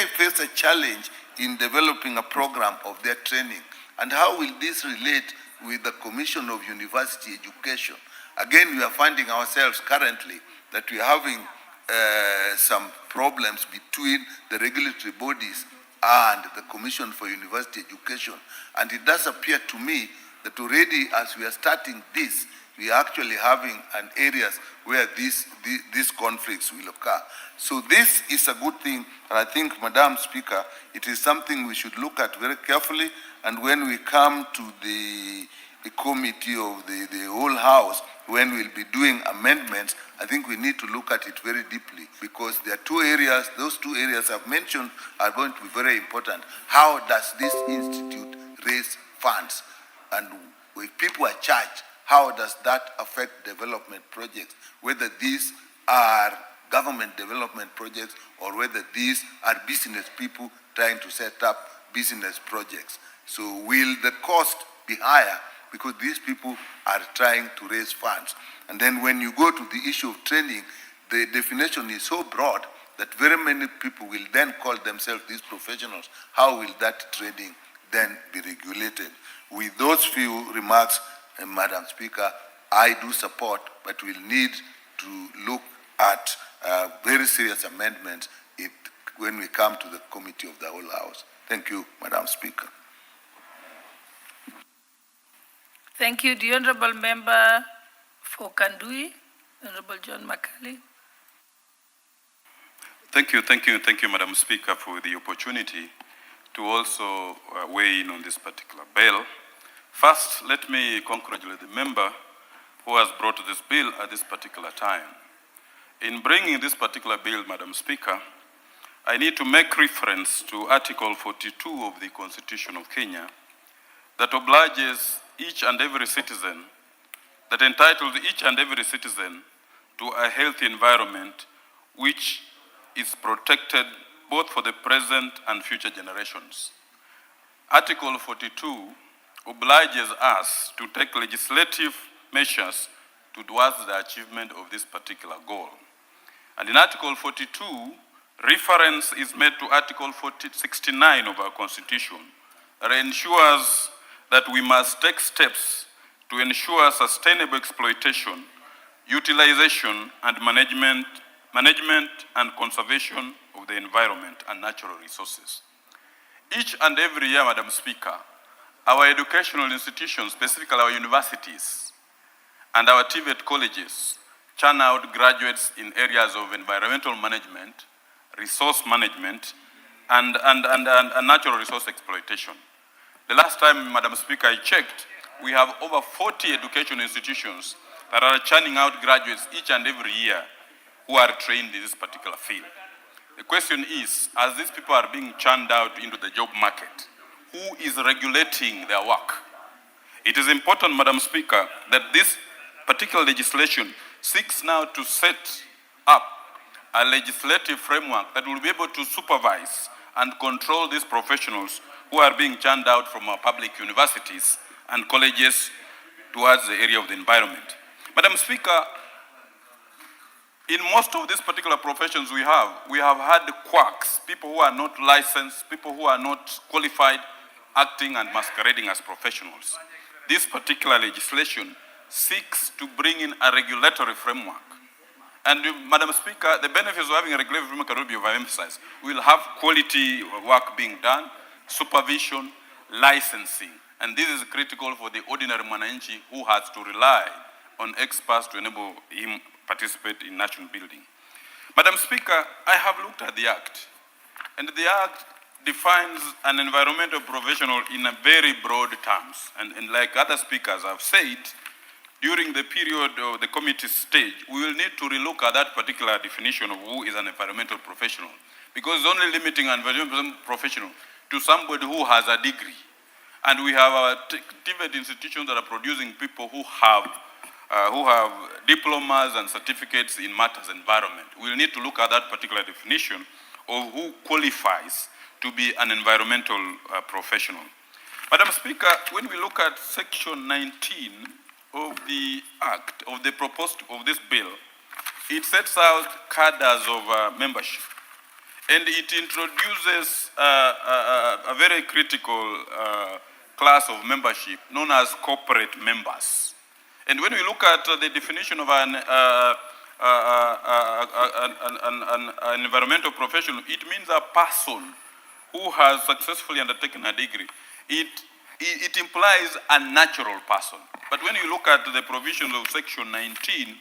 may face a challenge in developing a program of their training. And how will this relate with the Commission of University Education? Again, we are finding ourselves currently that we are having some problems between the regulatory bodies and the Commission for University Education. And it does appear to me that already as we are starting this, we are actually having an areas where these conflicts will occur. So this is a good thing, and I think, Madam Speaker, it is something we should look at very carefully, and when we come to the committee of the whole House, when we'll be doing amendments, I think we need to look at it very deeply, because there are two areas, those two areas I've mentioned are going to be very important. How does this institute raise funds? And if people are charged, how does that affect development projects? Whether these are government development projects or whether these are business people trying to set up business projects. So will the cost be higher because these people are trying to raise funds? And then when you go to the issue of training, the definition is so broad that very many people will then call themselves these professionals. How will that training then be regulated? With those few remarks, Madam Speaker, I do support, but we'll need to look at very serious amendments when we come to the committee of the whole House. Thank you, Madam Speaker. Thank you. The Honourable Member for Kandui, Honourable John Makali. Thank you, Madam Speaker, for the opportunity to also weigh in on this particular bill. First, let me congratulate the member who has brought this bill at this particular time. In bringing this particular bill, Madam Speaker, I need to make reference to Article 42 of the Constitution of Kenya that obliges each and every citizen, that entitles each and every citizen to a healthy environment which is protected both for the present and future generations. Article 42 obliges us to take legislative measures towards the achievement of this particular goal. And in Article 42, reference is made to Article 69 of our Constitution that ensures that we must take steps to ensure sustainable exploitation, utilization, and management and conservation of the environment and natural resources. Each and every year, Madam Speaker, our educational institutions, specifically our universities and our TVET colleges, churn out graduates in areas of environmental management, resource management, and natural resource exploitation. The last time, Madam Speaker, I checked, we have over 40 education institutions that are churning out graduates each and every year who are trained in this particular field. The question is, as these people are being churned out into the job market, who is regulating their work? It is important, Madam Speaker, that this particular legislation seeks now to set up a legislative framework that will be able to supervise and control these professionals who are being churned out from our public universities and colleges towards the area of the environment. Madam Speaker, in most of these particular professions we have had quacks, people who are not licensed, people who are not qualified, acting and masquerading as professionals. This particular legislation seeks to bring in a regulatory framework. And Madam Speaker, the benefits of having a regulatory framework cannot be overemphasized. We will have quality work being done, supervision, licensing. And this is critical for the ordinary Mwananchi who has to rely on experts to enable him participate in national building. Madam Speaker, I have looked at the Act, and the Act defines an environmental professional in a very broad terms. And like other speakers have said, during the period of the committee stage, we will need to relook at that particular definition of who is an environmental professional, because it's only limiting an environmental professional to somebody who has a degree. And we have our TVET institutions that are producing people who have diplomas and certificates in matters environment. We'll need to look at that particular definition of who qualifies to be an environmental professional. Madam Speaker, when we look at section 19 of the Act, of the proposed of this bill, it sets out cadres of membership. and it introduces a very critical class of membership known as corporate members. And when we look at the definition of an environmental professional, it means a person who has successfully undertaken a degree. It implies a natural person. But when you look at the provisions of Section 19,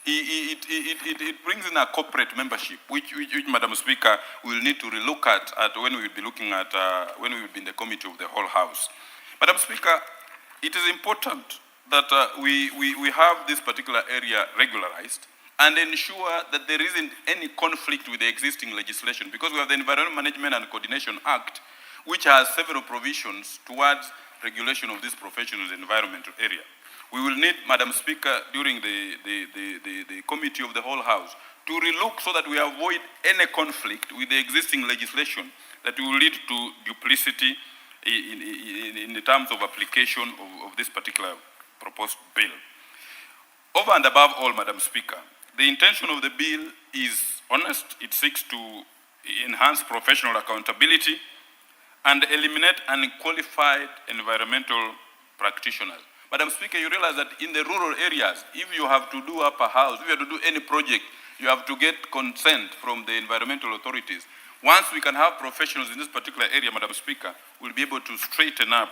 it brings in a corporate membership, which Madam Speaker, will need to relook at when we will be looking at, when we will be in the committee of the whole House. Madam Speaker, it is important that we have this particular area regularized and ensure that there isn't any conflict with the existing legislation, because we have the Environment Management and Coordination Act, which has several provisions towards regulation of this professional environmental area. We will need, Madam Speaker, during the committee of the whole House, to relook so that we avoid any conflict with the existing legislation that will lead to duplicity in the terms of application of this particular proposed bill. Over and above all, Madam Speaker, the intention of the bill is honest. It seeks to enhance professional accountability and eliminate unqualified environmental practitioners. Madam Speaker, you realize that in the rural areas, if you have to do up a house, if you have to do any project, you have to get consent from the environmental authorities. Once we can have professionals in this particular area, Madam Speaker, we'll be able to straighten up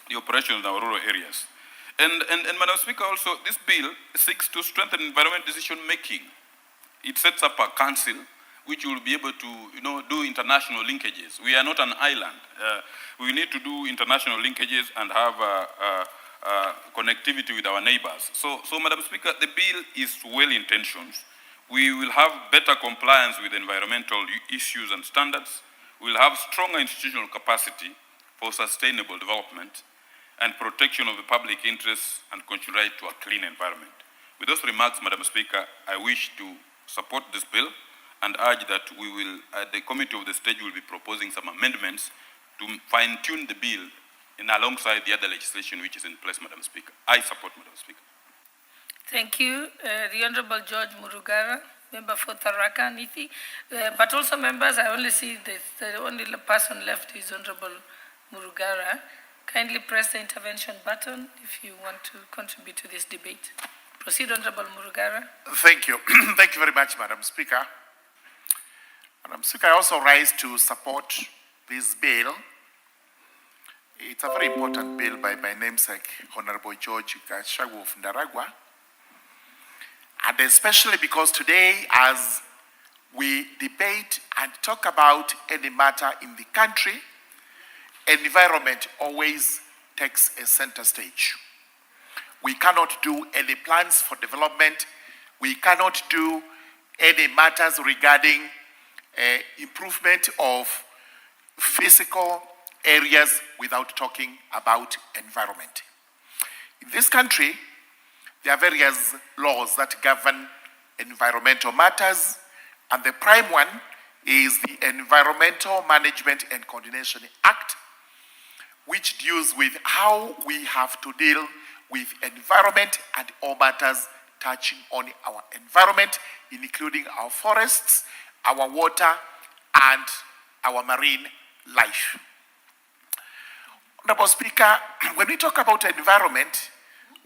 the operations in our rural areas. And Madam Speaker, also, this bill seeks to strengthen environment decision making. It sets up a council which will be able to, do international linkages. We are not an island. We need to do international linkages and have connectivity with our neighbors. So, Madam Speaker, the bill is well-intentioned. We will have better compliance with environmental issues and standards. We will have stronger institutional capacity for sustainable development and protection of the public interests and constitutional right to a clean environment. With those remarks, Madam Speaker, I wish to support this bill and urge that we will, at the committee of the stage, will be proposing some amendments to fine-tune the bill alongside the other legislation which is in place, Madam Speaker. I support, Madam Speaker. Thank you. The Honorable George Murugara, member for Tharaka Nithi. But also members, I only see the only person left is Honorable Murugara. Kindly press the intervention button if you want to contribute to this debate. Proceed, Honorable Murugara. Thank you. Thank you very much, Madam Speaker. Madam Speaker, I also rise to support this bill. It's a very important bill by my namesake, Honorable George Gachagua of Ndaragwa. And especially because today, as we debate and talk about any matter in the country, environment always takes a center stage. We cannot do any plans for development. We cannot do any matters regarding improvement of physical areas without talking about environment. In this country, there are various laws that govern environmental matters, and the prime one is the Environmental Management and Coordination Act, which deals with how we have to deal with environment and all matters touching on our environment, including our forests, our water, and our marine life. Honorable Speaker, when we talk about environment,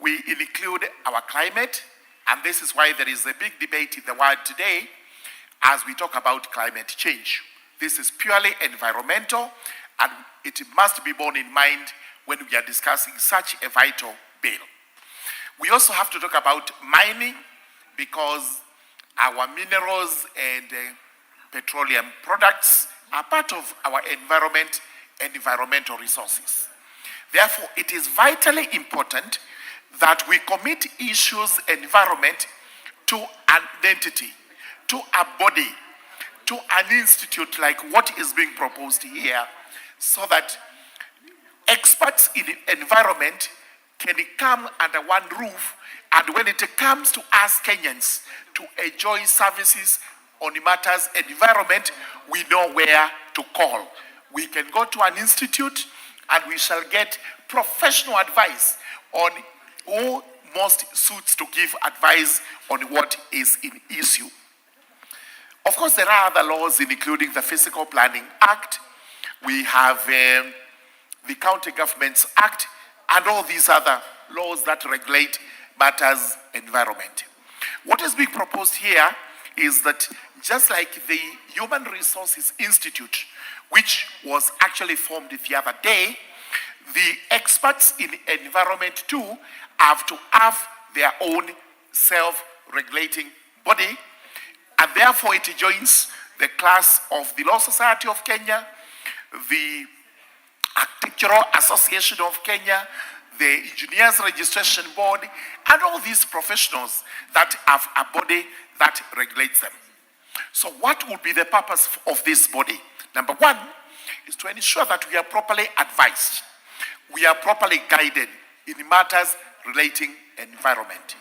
we include our climate, and this is why there is a big debate in the world today as we talk about climate change. This is purely environmental, and it must be borne in mind when we are discussing such a vital bill. We also have to talk about mining, because our minerals and petroleum products are part of our environment and environmental resources. Therefore, it is vitally important that we commit issues environment to an entity, to a body, to an institute like what is being proposed here, so that experts in environment can come under one roof, and when it comes to us Kenyans to enjoy services on matters environment, we know where to call. We can go to an institute and we shall get professional advice on who most suits to give advice on what is in issue. Of course, there are other laws, including the Physical Planning Act. We have the County Governments Act, and all these other laws that regulate matters environment. What is being proposed here is that just like the Human Resources Institute, which was actually formed the other day, the experts in environment too have to have their own self-regulating body, and therefore it joins the class of the Law Society of Kenya, the Architectural Association of Kenya, the Engineers Registration Board, and all these professionals that have a body that regulates them. So what would be the purpose of this body? Number one is to ensure that we are properly advised, we are properly guided in matters relating environment.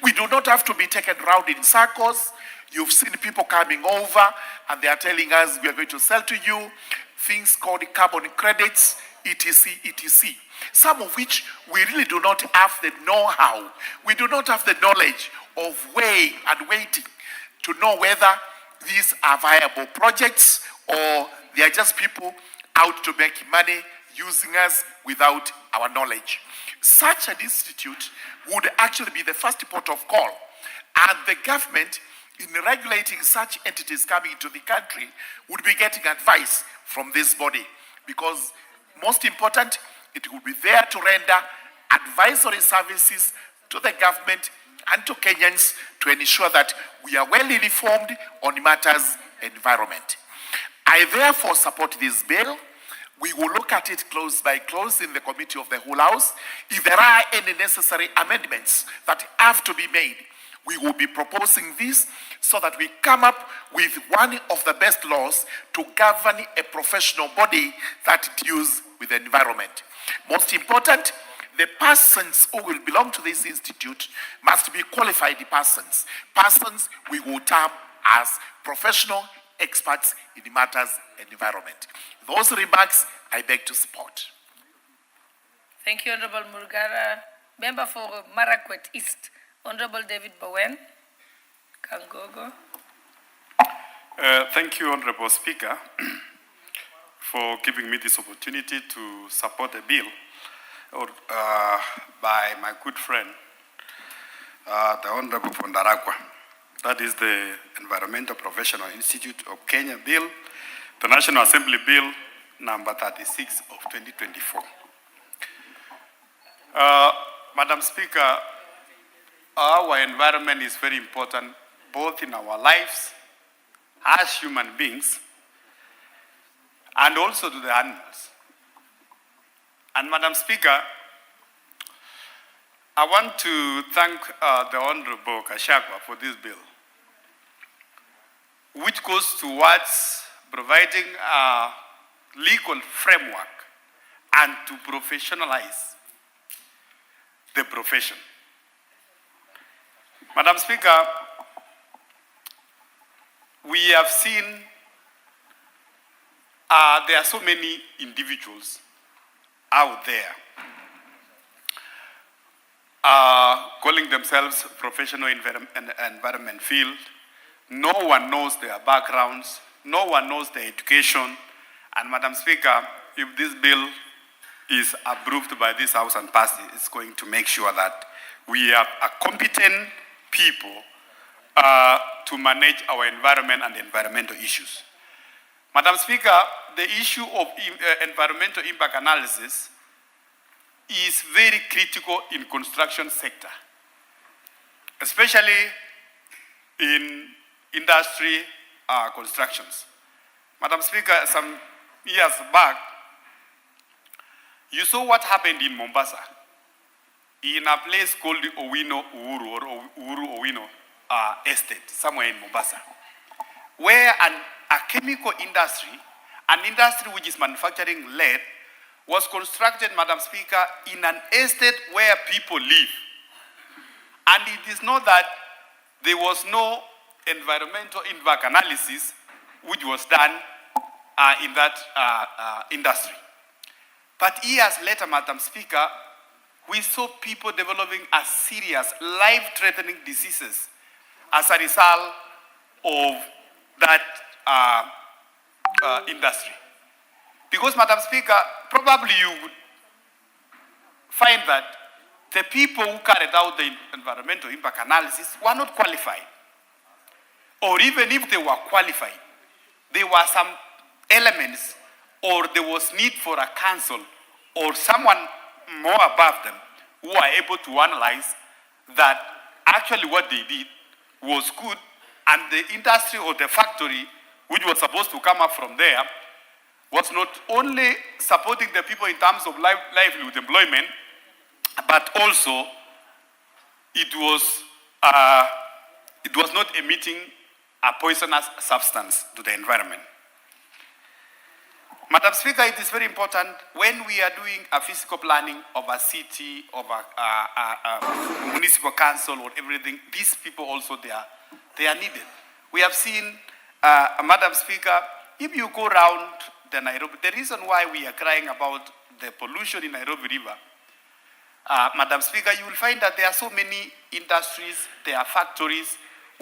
We do not have to be taken around in circles. You've seen people coming over and they are telling us we are going to sell to you things called carbon credits, etc., etc. Some of which we really do not have the know-how. We do not have the knowledge of weighing and waiting to know whether these are viable projects or they are just people out to make money using us without our knowledge. Such an institute would actually be the first port of call, and the government in regulating such entities coming into the country would be getting advice from this body, because most important, it will be there to render advisory services to the government and to Kenyans to ensure that we are well informed on matters environment. I therefore support this bill. We will look at it close by close in the committee of the whole house. If there are any necessary amendments that have to be made, we will be proposing this so that we come up with one of the best laws to govern a professional body that deals with the environment. Most important, the persons who will belong to this institute must be qualified persons. Persons we will term as professional experts in matters environment. Those remarks I beg to support. Thank you, Honorable Murugara. Member for Marakwet East, Honorable David Bowen. Kangogo. Thank you, Honorable Speaker, for giving me this opportunity to support a bill by my good friend, the Honorable Pondarakwa. That is the Environmental Professional Institute of Kenya Bill, the National Assembly Bill number 36 of 2024. Madam Speaker, our environment is very important both in our lives as human beings and also to the animals. And Madam Speaker, I want to thank the Honorable Kashagwa for this bill, which goes towards providing a legal framework and to professionalize the profession. Madam Speaker, we have seen there are so many individuals out there calling themselves professional environment field. No one knows their backgrounds, no one knows their education. And Madam Speaker, if this bill is approved by this House and passed, it's going to make sure that we have a competent people to manage our environment and environmental issues. Madam Speaker, the issue of environmental impact analysis is very critical in construction sector, especially in industry constructions. Madam Speaker, some years back, you saw what happened in Mombasa, in a place called Owino Uhuru or Uhuru Owino Estate, somewhere in Mombasa, where a chemical industry, an industry which is manufacturing lead, was constructed, Madam Speaker, in an estate where people live. And it is not that there was no environmental impact analysis which was done in that industry. But years later, Madam Speaker, we saw people developing a serious, life-threatening diseases as a result of that industry. Because, Madam Speaker, probably you would find that the people who carried out the environmental impact analysis were not qualified. Or even if they were qualified, there were some elements or there was need for a council or someone more above them who are able to analyze that actually what they did was good, and the industry or the factory which was supposed to come up from there was not only supporting the people in terms of livelihood employment, but also it was not emitting a poisonous substance to the environment. Madam Speaker, it is very important when we are doing a physical planning of a city, of a municipal council or everything, these people also, they are needed. We have seen, Madam Speaker, if you go around the Nairobi, the reason why we are crying about the pollution in Nairobi River, Madam Speaker, you will find that there are so many industries, there are factories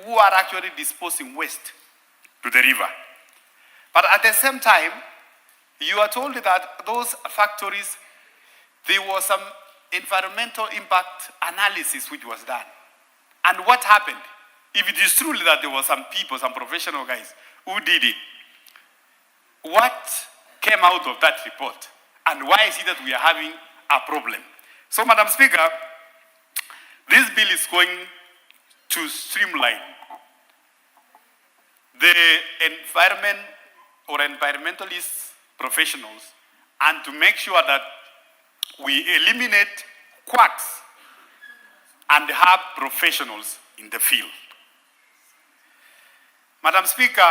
who are actually disposing waste to the river. But at the same time, you are told that those factories, there was some environmental impact analysis which was done. And what happened? If it is true that there were some people, some professional guys who did it, what came out of that report? And why is it that we are having a problem? So, Madam Speaker, this bill is going to streamline the environment or environmentalist professionals and to make sure that we eliminate quacks and have professionals in the field. Madam Speaker,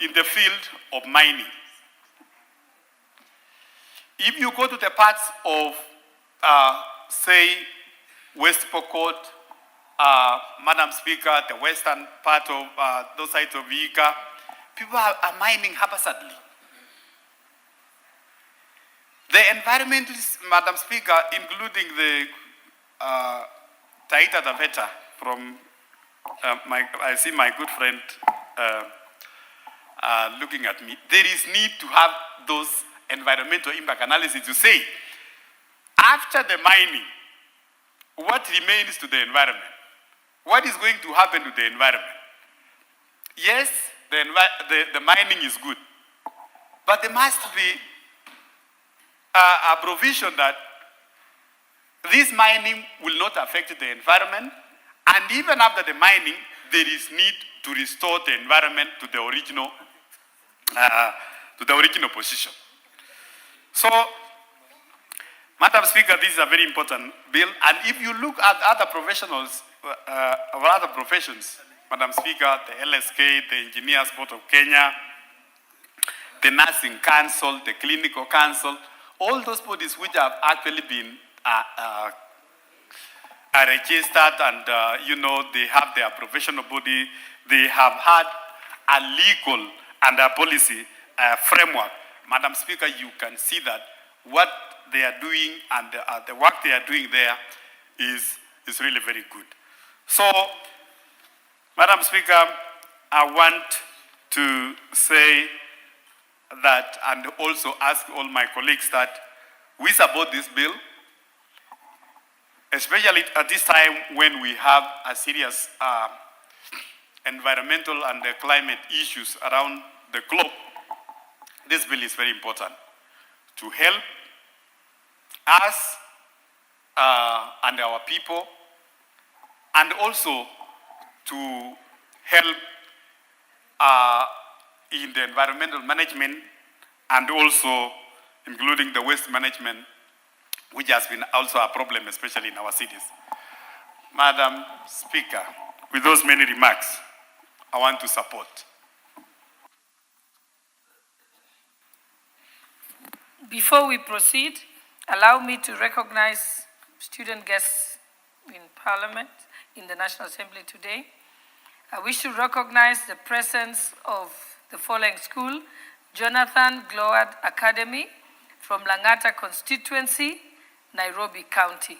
in the field of mining, if you go to the parts of, say, West Pokot, Madam Speaker, the western part of those sides of Vihiga, people are mining haphazardly. The environmentalists, Madam Speaker, including the Taita Taveta from, I see my good friend looking at me, there is need to have those environmental impact analysis to say, after the mining, what remains to the environment? What is going to happen to the environment? Yes, the mining is good, but there must be a provision that this mining will not affect the environment, and even after the mining, there is need to restore the environment to the original position. So, Madam Speaker, this is a very important bill, and if you look at other professionals, or other professions, Madam Speaker, the LSK, the Engineers Board of Kenya, the Nursing Council, the Clinical Council, all those bodies which have actually been registered and, they have their professional body, they have had a legal and a policy framework. Madam Speaker, you can see that what they are doing and the work they are doing there is really very good. So, Madam Speaker, I want to say that and also ask all my colleagues that we support this bill, especially at this time when we have a serious environmental and climate issues around the globe. This bill is very important to help us and our people, and also to help in the environmental management and also including the waste management, which has been also a problem, especially in our cities. Madam Speaker, with those many remarks, I want to support. Before we proceed, allow me to recognize student guests in Parliament, in the National Assembly today. I wish to recognize the presence of the following school: Jonathan Gloward Academy from Langata constituency, Nairobi County,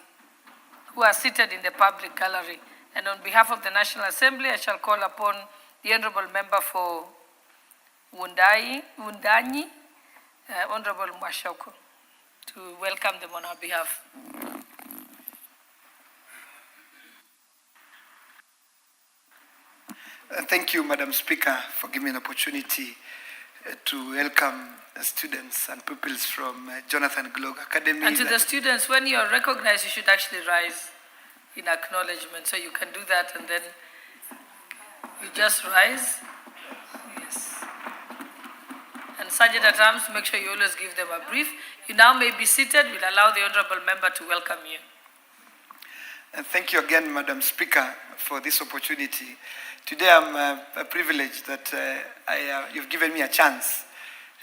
who are seated in the public gallery. And on behalf of the National Assembly, I shall call upon the Honorable Member for Wundanyi, Honorable Mwashoko, to welcome them on our behalf. Thank you, Madam Speaker, for giving me an opportunity to welcome students and pupils from Jonathan Gloag Academy. And to the students, when you're recognized, you should actually rise in acknowledgement. So you can do that, and then you just rise. Yes. And Sergeant at Arms, make sure you always give them a brief. You now may be seated. We'll allow the Honorable Member to welcome you. And thank you again, Madam Speaker, for this opportunity. Today I'm privileged that you've given me a chance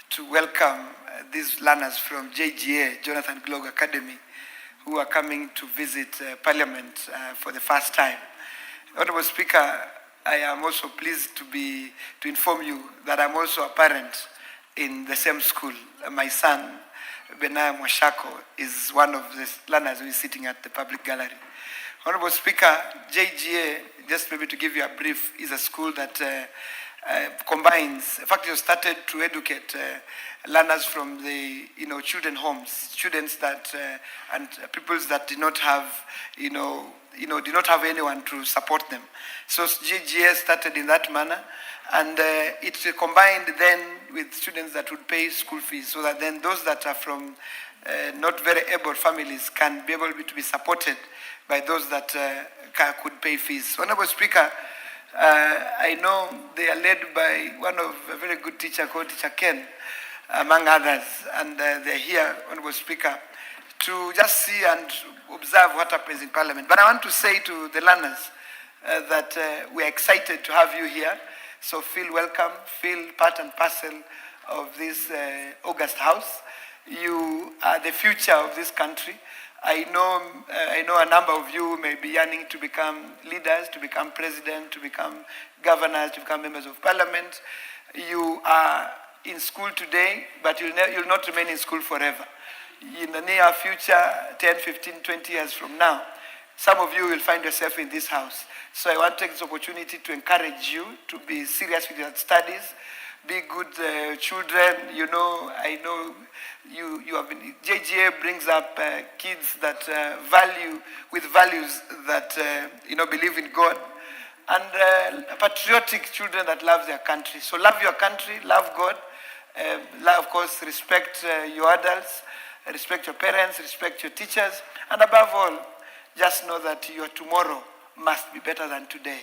to welcome these learners from JGA, Jonathan Gloag Academy, who are coming to visit Parliament for the first time. Honorable Speaker, I am also pleased to inform you that I'm also a parent in the same school. My son, Benaya Mwashako, is one of the learners who is sitting at the public gallery. Honorable Speaker, JGA, just maybe to give you a brief, is a school that combines, in fact, it was started to educate learners from the, children homes, students that, and peoples that did not have, did not have anyone to support them. So JGA started in that manner, and it combined then with students that would pay school fees, so that then those that are from not very able families can be able to be supported by those that could pay fees. Honorable Speaker, I know they are led by a very good teacher called Teacher Ken, among others, and they're here, Honorable Speaker, to just see and observe what happens in Parliament. But I want to say to the learners that we are excited to have you here, so feel welcome, feel part and parcel of this August House. You are the future of this country. I know a number of you may be yearning to become leaders, to become president, to become governors, to become members of parliament. You are in school today, but you'll not remain in school forever. In the near future, 10, 15, 20 years from now, some of you will find yourself in this house. So I want to take this opportunity to encourage you to be serious with your studies, be good children. I know you have been, JGA brings up kids that with values that, believe in God, and patriotic children that love their country. So love your country, love God, of course, respect your adults, respect your parents, respect your teachers, and above all, just know that your tomorrow must be better than today.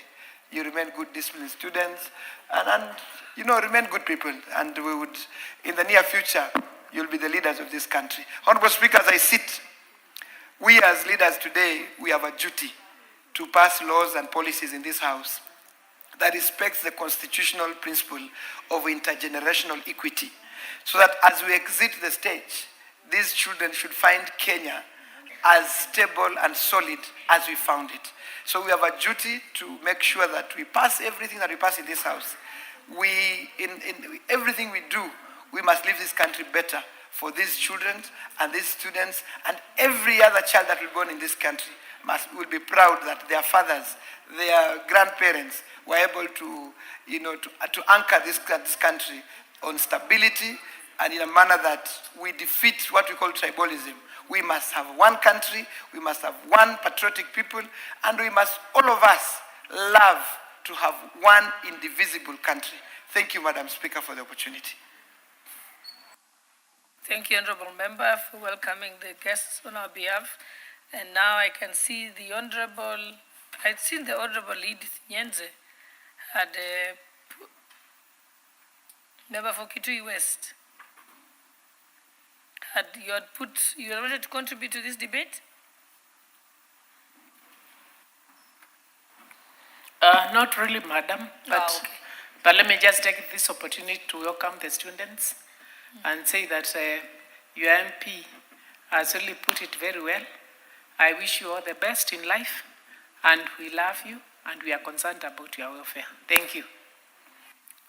You remain good, disciplined students, and remain good people. And we would, in the near future, you'll be the leaders of this country. Honorable Speaker, as I sit, we as leaders today, we have a duty to pass laws and policies in this house that respects the constitutional principle of intergenerational equity, so that as we exit the stage, these children should find Kenya as stable and solid as we found it. So we have a duty to make sure that we pass everything that we pass in this house. In everything we do, we must leave this country better for these children and these students, and every other child that will be born in this country will be proud that their fathers, their grandparents were able to anchor this country on stability and in a manner that we defeat what we call tribalism. We must have one country, we must have one patriotic people, and we must, all of us, love to have one indivisible country. Thank you, Madam Speaker, for the opportunity. Thank you, Honorable Member, for welcoming the guests on our behalf. And now I can see I'd seen the Honorable Edith Nyenze had member for Kitui West. You wanted to contribute to this debate? Not really, madam, but let me just take this opportunity to welcome the students and say that your MP has really put it very well. I wish you all the best in life, and we love you, and we are concerned about your welfare. Thank you.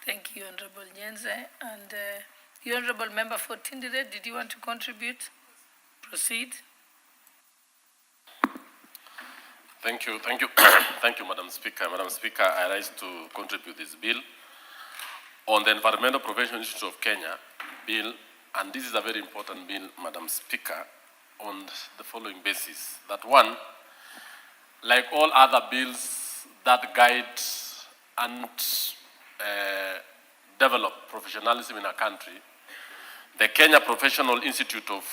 Thank you, Honorable Nyenze. And the Honorable Member for Tindere, did you want to contribute? Proceed. Thank you, Madam Speaker. Madam Speaker, I rise to contribute this bill. on the Environmental Professional Institute of Kenya bill, and this is a very important bill, Madam Speaker, on the following basis. That one, like all other bills that guide and develop professionalism in a country, the Kenya Professional Institute of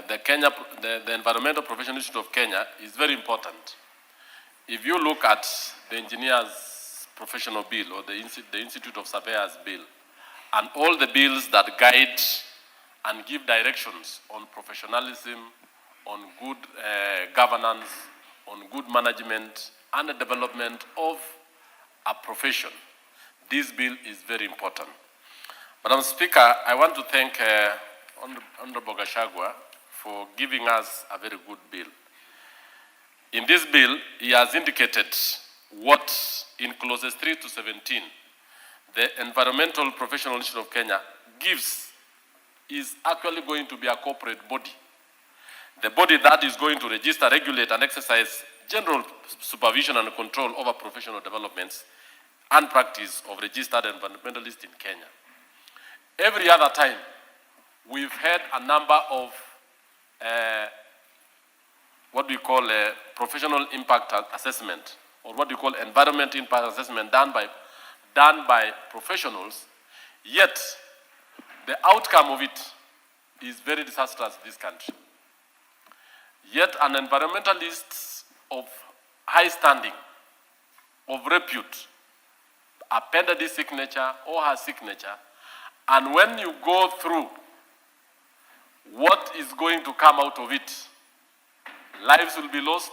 the Environmental Professional Institute of Kenya is very important. If you look at the engineers' professional bill or the Institute of Surveyors bill, and all the bills that guide and give directions on professionalism, on good governance, on good management, and the development of a profession, this bill is very important. Madam Speaker, I want to thank Honorable Gachagua for giving us a very good bill. In this bill, he has indicated what in clauses 3 to 17, the Environmental Professional Institute of Kenya gives is actually going to be a corporate body. The body that is going to register, regulate, and exercise general supervision and control over professional developments and practice of registered environmentalists in Kenya. Every other time, we've had a number of what we call a professional impact assessment, or what we call environment impact assessment done by professionals, yet the outcome of it is very disastrous in this country. Yet an environmentalist of high standing, of repute, appended his signature or her signature, and when you go through what is going to come out of it, lives will be lost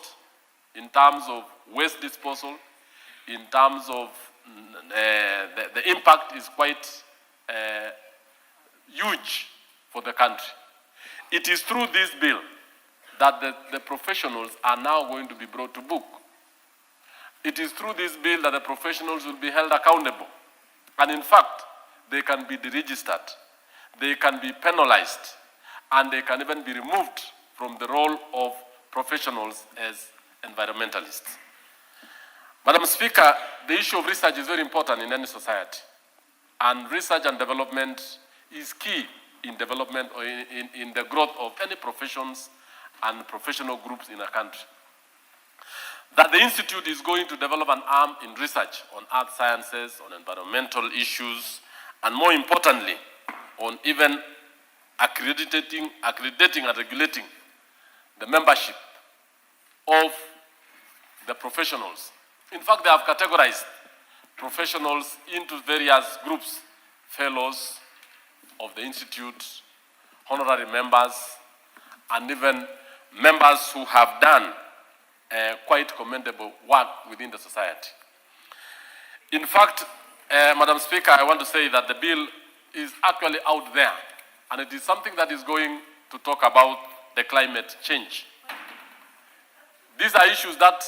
in terms of waste disposal, in terms of the impact is quite huge for the country. It is through this bill that the professionals are now going to be brought to book. It is through this bill that the professionals will be held accountable. And in fact, they can be deregistered, they can be penalized, and they can even be removed from the role of professionals as environmentalists. Madam Speaker, the issue of research is very important in any society. And research and development is key in development or in the growth of any professions and professional groups in a country. That the Institute is going to develop an arm in research on earth sciences, on environmental issues, and more importantly, on even accrediting and regulating the membership of the professionals. In fact, they have categorized professionals into various groups: fellows of the Institute, honorary members, and even members who have done quite commendable work within the society. In fact, Madam Speaker, I want to say that the bill is actually out there, and it is something that is going to talk about the climate change. These are issues that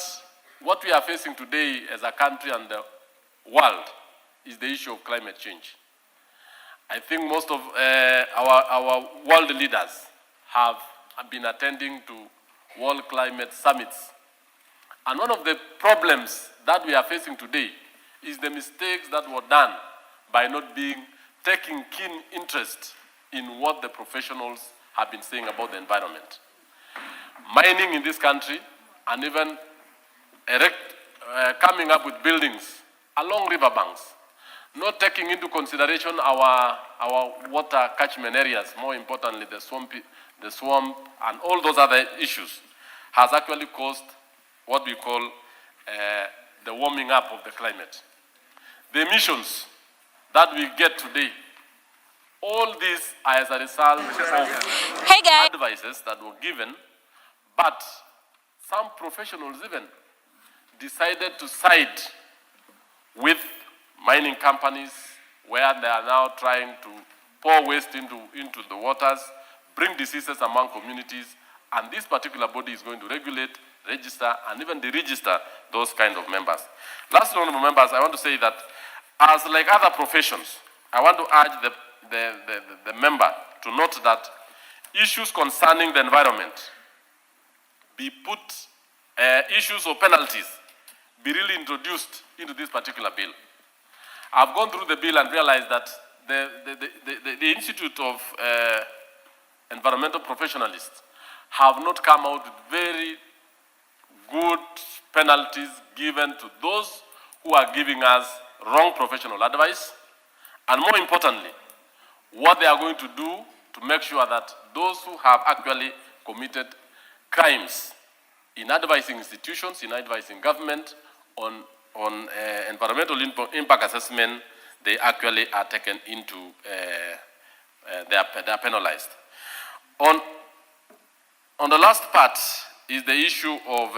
what we are facing today as a country and the world is the issue of climate change. I think most of our world leaders have been attending to world climate summits. And one of the problems that we are facing today is the mistakes that were done by not taking keen interest in what the professionals have been saying about the environment. Mining in this country, and even coming up with buildings along riverbanks, not taking into consideration our water catchment areas, more importantly the swamp and all those other issues, has actually caused what we call the warming up of the climate. The emissions that we get today, all these are as a result of advices that were given, but some professionals even decided to side with mining companies where they are now trying to pour waste into the waters, bring diseases among communities, and this particular body is going to regulate, register, and even deregister those kind of members. Lastly, honorable members, I want to say that as like other professions, I want to urge the member to note that issues concerning the environment be put, issues or penalties be really introduced into this particular bill. I've gone through the bill and realized that the Institute of Environmental Professionalists have not come out with very good penalties given to those who are giving us wrong professional advice, and more importantly, what they are going to do to make sure that those who have actually committed crimes in advising institutions, in advising government on environmental impact assessment, they actually are taken into, they are penalized. On the last part is the issue of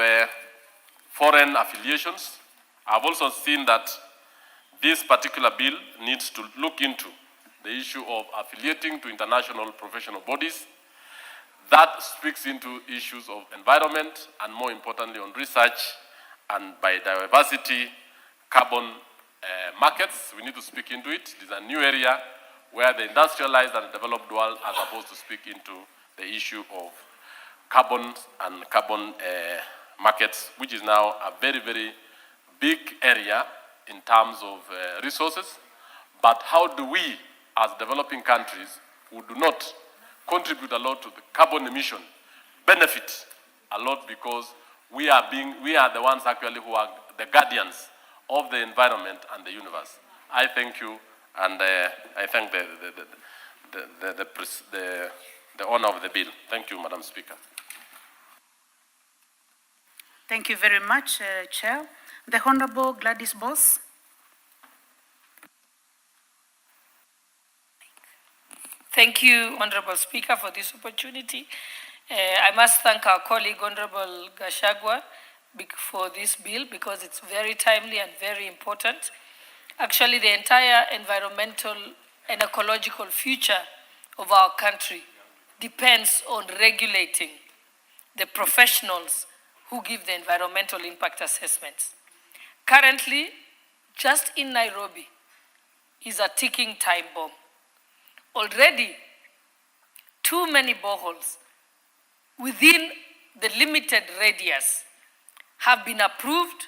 foreign affiliations. I've also seen that this particular bill needs to look into the issue of affiliating to international professional bodies. That speaks into issues of environment and, more importantly, on research and biodiversity, carbon markets. We need to speak into it. It is a new area where the industrialized and developed world are supposed to speak into the issue of carbon and carbon markets, which is now a very, very big area in terms of resources. But how do we, as developing countries who do not contribute a lot to the carbon emission, benefit a lot, because we are the ones actually who are the guardians of the environment and the universe. I thank you, and I thank the owner of the bill. Thank you, Madam Speaker. Thank you very much, Chair. The Honorable Gladys Boss. Thank you, Honorable Speaker, for this opportunity. I must thank our colleague, Honorable Gashagwa, for this bill, because it's very timely and very important. Actually, the entire environmental and ecological future of our country depends on regulating the professionals who give the environmental impact assessments. Currently, just in Nairobi is a ticking time bomb. Already, too many boreholes within the limited radius have been approved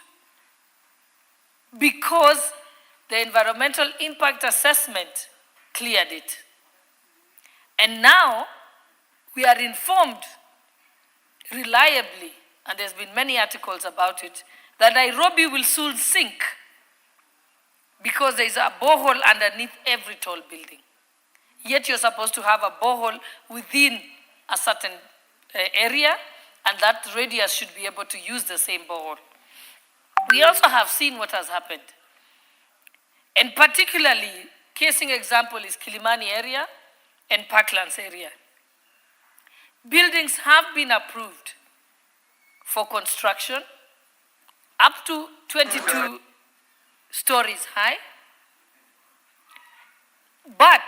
because the environmental impact assessment cleared it. And now we are informed reliably, and there's been many articles about it, that Nairobi will soon sink because there's a borehole underneath every tall building. Yet you're supposed to have a borehole within a certain area, and that radius should be able to use the same borehole. We also have seen what has happened. And particularly, casing example is Kilimani area and Parklands area. Buildings have been approved for construction up to 22 stories high, but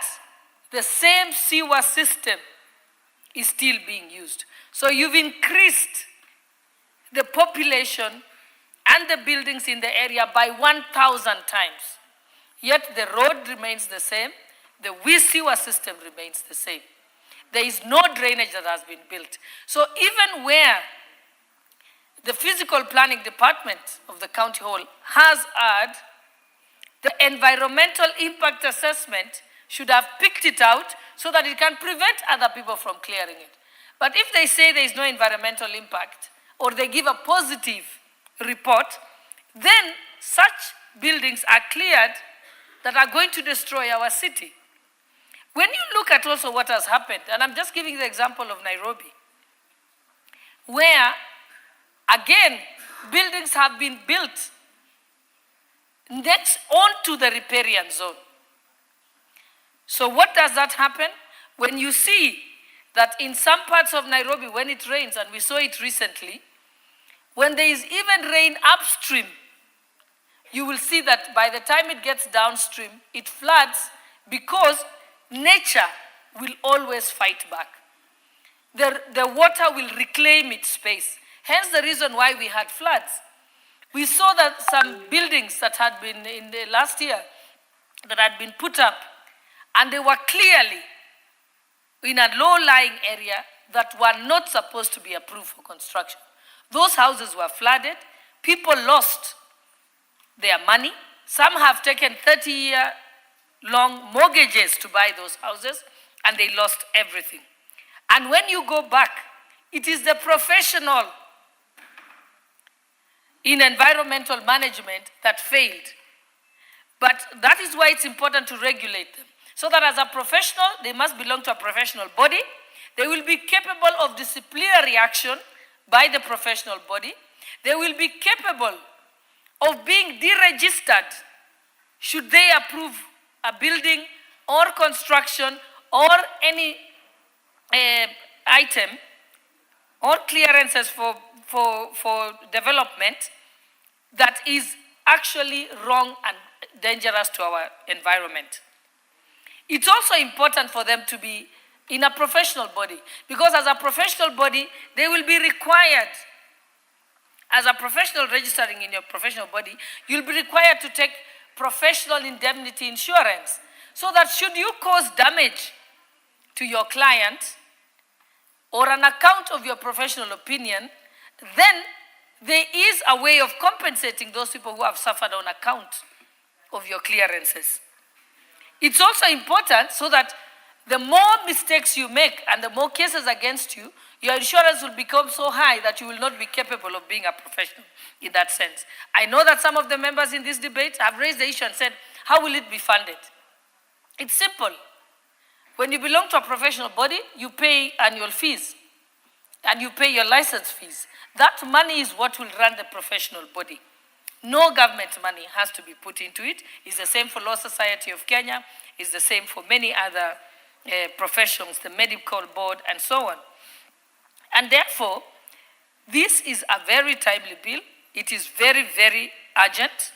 the same sewer system is still being used. So you've increased the population and the buildings in the area by 1,000 times. Yet the road remains the same, the sewer system remains the same. There is no drainage that has been built. So even where the physical planning department of the county hall has had the environmental impact assessment, should have picked it out so that it can prevent other people from clearing it. But if they say there is no environmental impact, or they give a positive report, then such buildings are cleared that are going to destroy our city. When you look at also what has happened, and I'm just giving the example of Nairobi, where, again, buildings have been built next onto the riparian zone. So what does that happen? When you see that in some parts of Nairobi, when it rains, and we saw it recently, when there is even rain upstream, you will see that by the time it gets downstream, it floods because nature will always fight back. The water will reclaim its space. Hence the reason why we had floods. We saw that some buildings that had been in the last year, that had been put up, and they were clearly in a low-lying area that were not supposed to be approved for construction. Those houses were flooded, people lost their money, Some have taken 30-year-long mortgages to buy those houses, and they lost everything. And when you go back, it is the professional in environmental management that failed. But that is why it's important to regulate them. So that as a professional, they must belong to a professional body. They will be capable of disciplinary action by the professional body. They will be capable of being deregistered should they approve a building or construction or any item or clearances for development that is actually wrong and dangerous to our environment. It's also important for them to be in a professional body, because as a professional body, they will be required, as a professional registering in your professional body, you'll be required to take professional indemnity insurance, so that should you cause damage to your client or an account of your professional opinion, then there is a way of compensating those people who have suffered on account of your clearances. It's also important so that the more mistakes you make and the more cases against you, your insurance will become so high that you will not be capable of being a professional in that sense. I know that some of the members in this debate have raised the issue and said, how will it be funded? It's simple. When you belong to a professional body, you pay annual fees and you pay your license fees. That money is what will run the professional body. No government money has to be put into it. It's the same for Law Society of Kenya. It's the same for many other professions, the medical board, and so on. And therefore, this is a very timely bill. It is very, very urgent,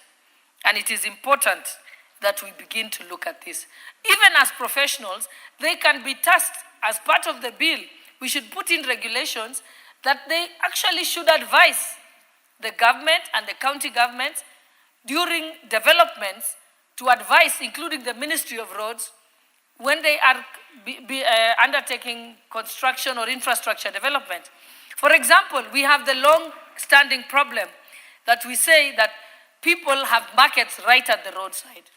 and it is important that we begin to look at this. Even as professionals, they can be tasked as part of the bill. We should put in regulations that they actually should advise the government and the county governments during developments to advise, including the Ministry of Roads, when they are undertaking construction or infrastructure development. For example, we have the long-standing problem that we say that people have markets right at the roadside,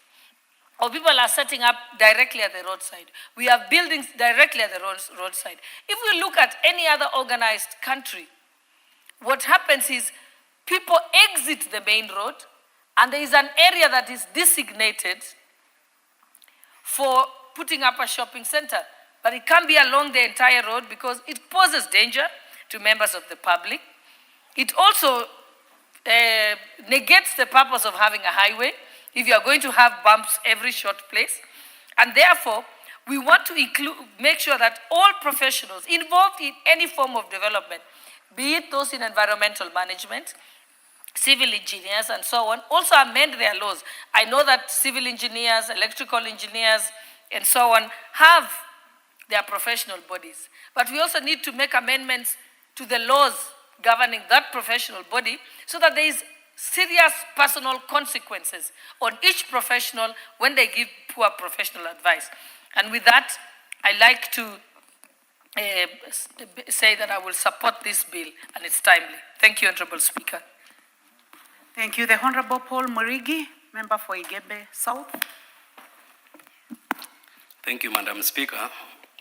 or people are setting up directly at the roadside. We have buildings directly at the roadside. If we look at any other organized country, what happens is people exit the main road, and there is an area that is designated for putting up a shopping center. But it can't be along the entire road because it poses danger to members of the public. It also negates the purpose of having a highway if you are going to have bumps every short place. And therefore, we want to make sure that all professionals involved in any form of development, be it those in environmental management, civil engineers, and so on, also amend their laws. I know that civil engineers, electrical engineers, and so on have their professional bodies. But we also need to make amendments to the laws governing that professional body so that there is serious personal consequences on each professional when they give poor professional advice. And with that, I like to say that I will support this bill, and it's timely. Thank you, Honorable Speaker. Thank you. The Honorable Paul Murigi, member for Igebe South. Thank you, Madam Speaker.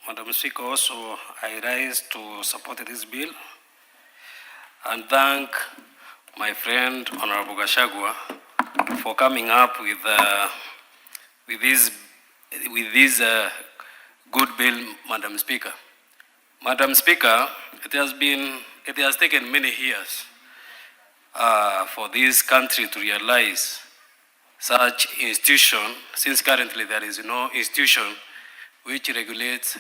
Madam Speaker, also I rise to support this bill and thank my friend Honorable Gashagwa for coming up with this good bill, Madam Speaker. Madam Speaker, it has taken many years for this country to realize such institution, since currently there is no institution which regulates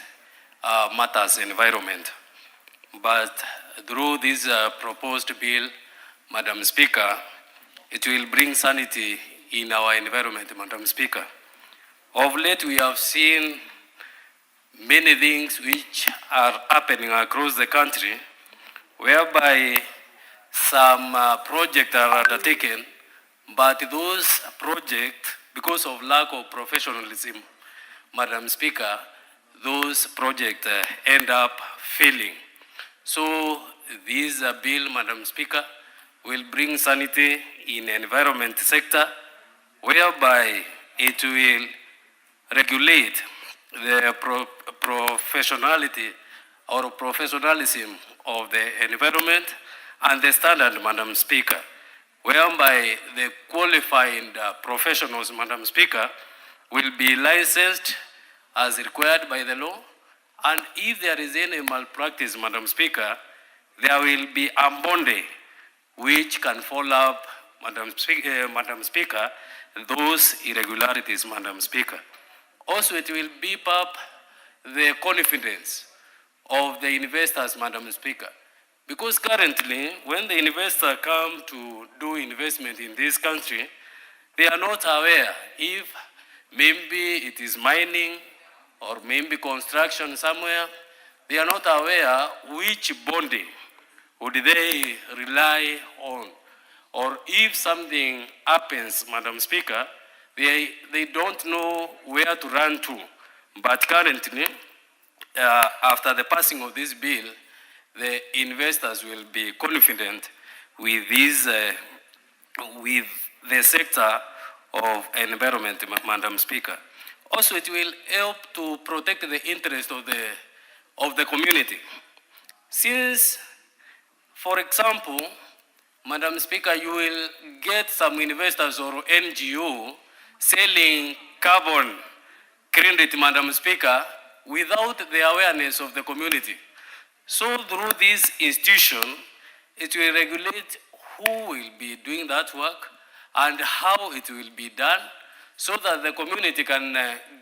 matters environment. But through this proposed bill, Madam Speaker, it will bring sanity in our environment, Madam Speaker. Of late, we have seen many things which are happening across the country, whereby some projects are undertaken, but those projects, because of lack of professionalism, Madam Speaker, those projects end up failing. So this bill, Madam Speaker, will bring sanity in the environment sector, whereby it will regulate the professionality or professionalism of the environment and the standard, Madam Speaker, whereby the qualified professionals, Madam Speaker, will be licensed as required by the law, and if there is any malpractice, Madam Speaker, there will be a body which can follow up, Madam Speaker, those irregularities, Madam Speaker. Also, it will beef up the confidence of the investors, Madam Speaker. Because currently, when the investor come to do investment in this country, they are not aware if maybe it is mining or maybe construction somewhere. They are not aware which body would they rely on. Or if something happens, Madam Speaker, they don't know where to run to. But currently, after the passing of this bill, the investors will be confident with this, with the sector of environment, Madam Speaker. Also, it will help to protect the interest of the community. Since, for example, Madam Speaker, you will get some investors or NGO selling carbon credit, Madam Speaker, without the awareness of the community. So through this institution, it will regulate who will be doing that work and how it will be done so that the community can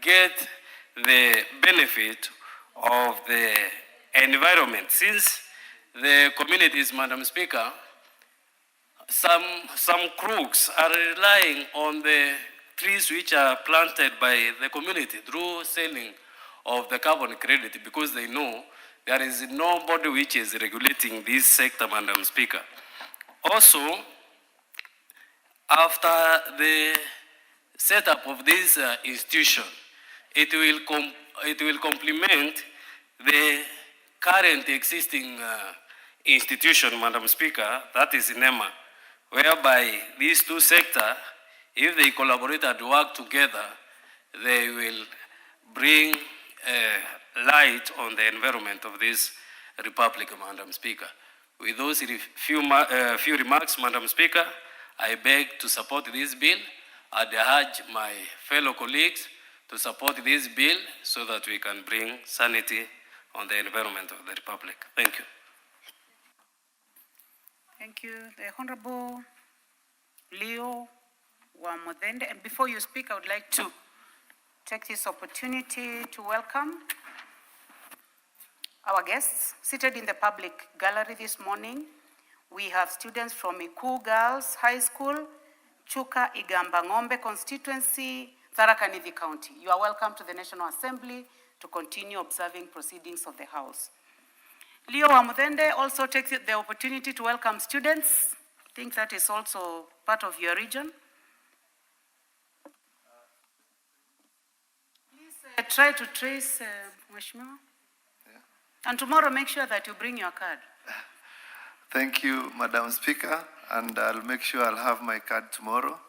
get the benefit of the environment. Since the communities, Madam Speaker, some crooks are relying on the trees which are planted by the community through selling of the carbon credit because they know there is nobody which is regulating this sector, Madam Speaker. Also, after the setup of this institution, it will complement the current existing institution, Madam Speaker, that is NEMA, whereby these two sectors, if they collaborate and work together, they will bring light on the environment of this republic, Madam Speaker. With those few remarks, Madam Speaker, I beg to support this bill and urge my fellow colleagues to support this bill so that we can bring sanity on the environment of the republic. Thank you. Thank you. The Honorable Leo Wamodende. And before you speak, I would like to take this opportunity to welcome our guests seated in the public gallery this morning. We have students from Iku Girls High School, Chuka Igamba Ngombe constituency, Tharaka Nithi County. You are welcome to the National Assembly to continue observing proceedings of the House. Leo Wamudende also takes the opportunity to welcome students. I think that is also part of your region. Please try to trace Mheshimiwa. And tomorrow make sure that you bring your card. Thank you, Madam Speaker, and I'll make sure I'll have my card tomorrow.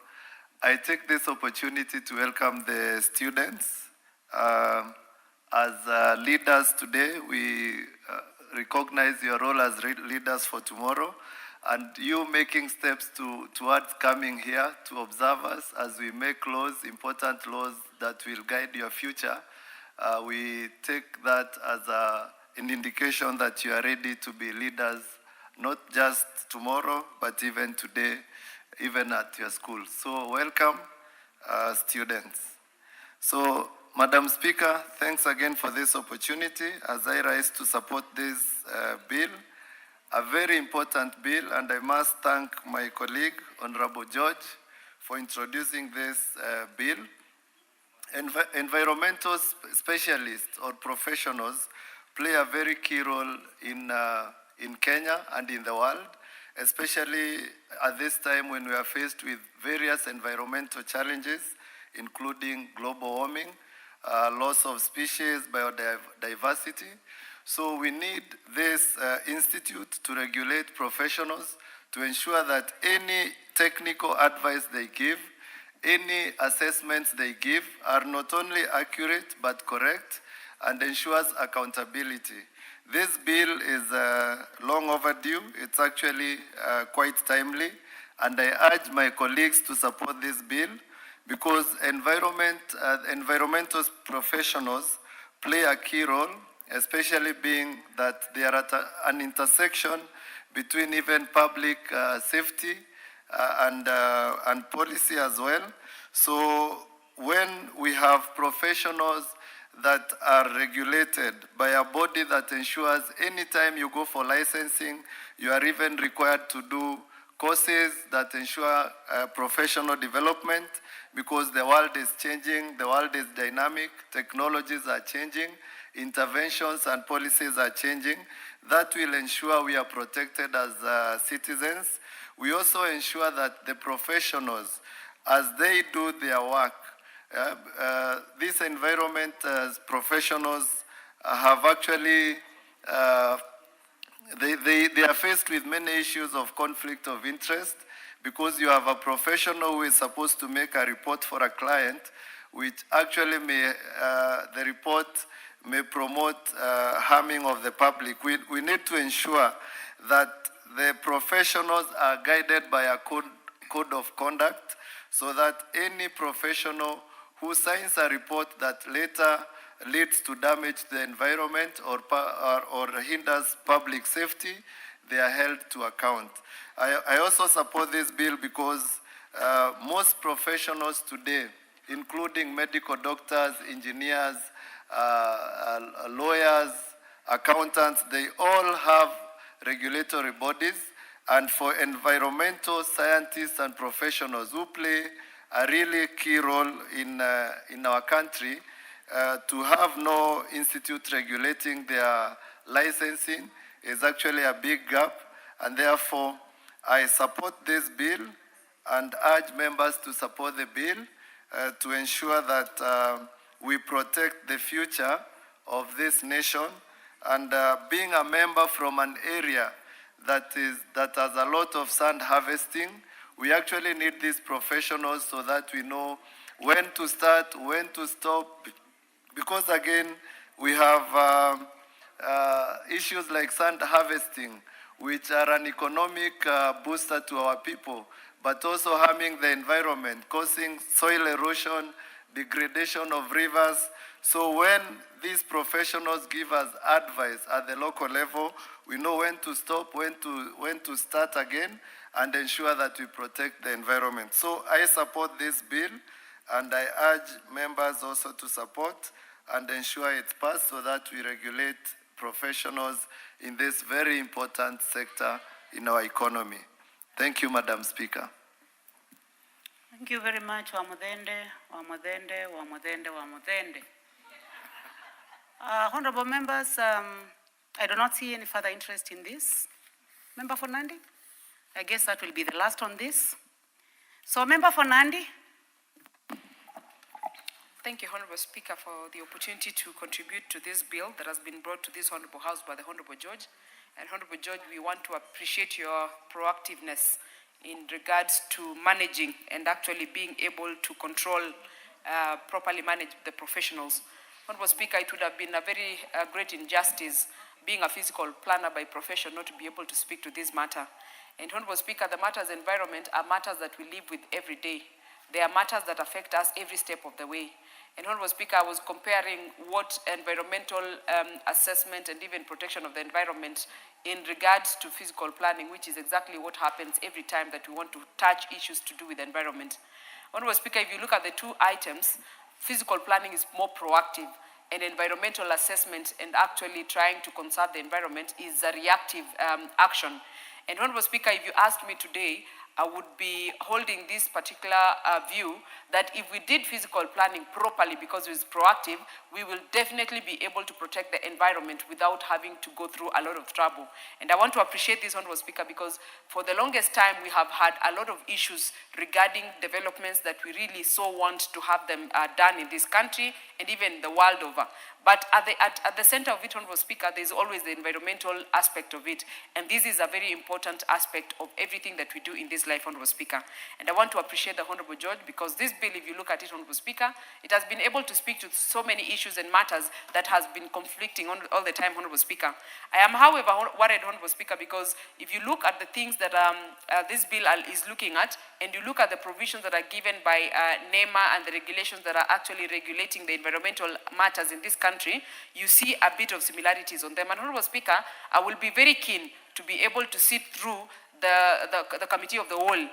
I take this opportunity to welcome the students. As leaders today, we recognize your role as leaders for tomorrow, and you making steps towards coming here to observe us as we make laws, important laws that will guide your future. We take that as an indication that you are ready to be leaders, not just tomorrow, but even today, even at your school. So welcome, students. So, Madam Speaker, thanks again for this opportunity as I rise to support this bill, a very important bill, and I must thank my colleague, Honorable George, for introducing this bill. Environmental specialists or professionals play a very key role in Kenya and in the world, especially at this time when we are faced with various environmental challenges, including global warming, loss of species, biodiversity. So we need this institute to regulate professionals to ensure that any technical advice they give, any assessments they give are not only accurate but correct and ensures accountability. This bill is long overdue. It's actually quite timely, and I urge my colleagues to support this bill because environmental professionals play a key role, especially being that they are at an intersection between even public safety and policy as well. So when we have professionals that are regulated by a body that ensures anytime you go for licensing, you are even required to do courses that ensure professional development because the world is changing, the world is dynamic, technologies are changing, interventions and policies are changing. That will ensure we are protected as citizens. We also ensure that the professionals, as they do their work, this environment professionals have actually, they are faced with many issues of conflict of interest because you have a professional who is supposed to make a report for a client, which actually may, the report may promote harming of the public. We need to ensure that the professionals are guided by a code of conduct so that any professional who signs a report that later leads to damage to the environment or hinders public safety, they are held to account. I also support this bill because most professionals today, including medical doctors, engineers, lawyers, accountants, they all have regulatory bodies, and for environmental scientists and professionals who play a really key role in our country, to have no institute regulating their licensing is actually a big gap, and therefore I support this bill and urge members to support the bill to ensure that we protect the future of this nation. And being a member from an area that has a lot of sand harvesting, we actually need these professionals so that we know when to start, when to stop, because again, we have issues like sand harvesting, which are an economic booster to our people, but also harming the environment, causing soil erosion, degradation of rivers. So when these professionals give us advice at the local level, we know when to stop, when to start again, and ensure that we protect the environment. So I support this bill, and I urge members also to support and ensure it's passed so that we regulate professionals in this very important sector in our economy. Thank you, Madam Speaker. Thank you very much, Wamudende. Honorable members, I do not see any further interest in this. Member for Nandi? I guess that will be the last on this. So, Member for Nandi? Thank you, Honorable Speaker, for the opportunity to contribute to this bill that has been brought to this Honorable House by the Honorable George. And Honorable George, we want to appreciate your proactiveness in regards to managing and actually being able to control, properly manage the professionals. Honorable Speaker, it would have been a very great injustice, being a physical planner by profession, not to be able to speak to this matter. And Honorable Speaker, the matters environment are matters that we live with every day. They are matters that affect us every step of the way. And Honorable Speaker, I was comparing what environmental assessment and even protection of the environment in regards to physical planning, which is exactly what happens every time that we want to touch issues to do with the environment. Honorable Speaker, if you look at the two items, physical planning is more proactive, and environmental assessment and actually trying to conserve the environment is a reactive action. And Honorable Speaker, if you asked me today, I would be holding this particular view that if we did physical planning properly because it's proactive, we will definitely be able to protect the environment without having to go through a lot of trouble. And I want to appreciate this, Honorable Speaker, because for the longest time we have had a lot of issues regarding developments that we really so want to have them done in this country and even the world over. But at the center of it, Honorable Speaker, there's always the environmental aspect of it. And this is a very important aspect of everything that we do in this life, Honorable Speaker. And I want to appreciate the Honorable George, because this bill, if you look at it, Honorable Speaker, it has been able to speak to so many issues and matters that has been conflicting all the time, Honorable Speaker. I am, however, worried, Honorable Speaker, because if you look at the things that this bill is looking at, and you look at the provisions that are given by NEMA and the regulations that are actually regulating the environmental matters in this country, you see a bit of similarities on them. And Honorable Speaker, I will be very keen to be able to sit through the committee of the whole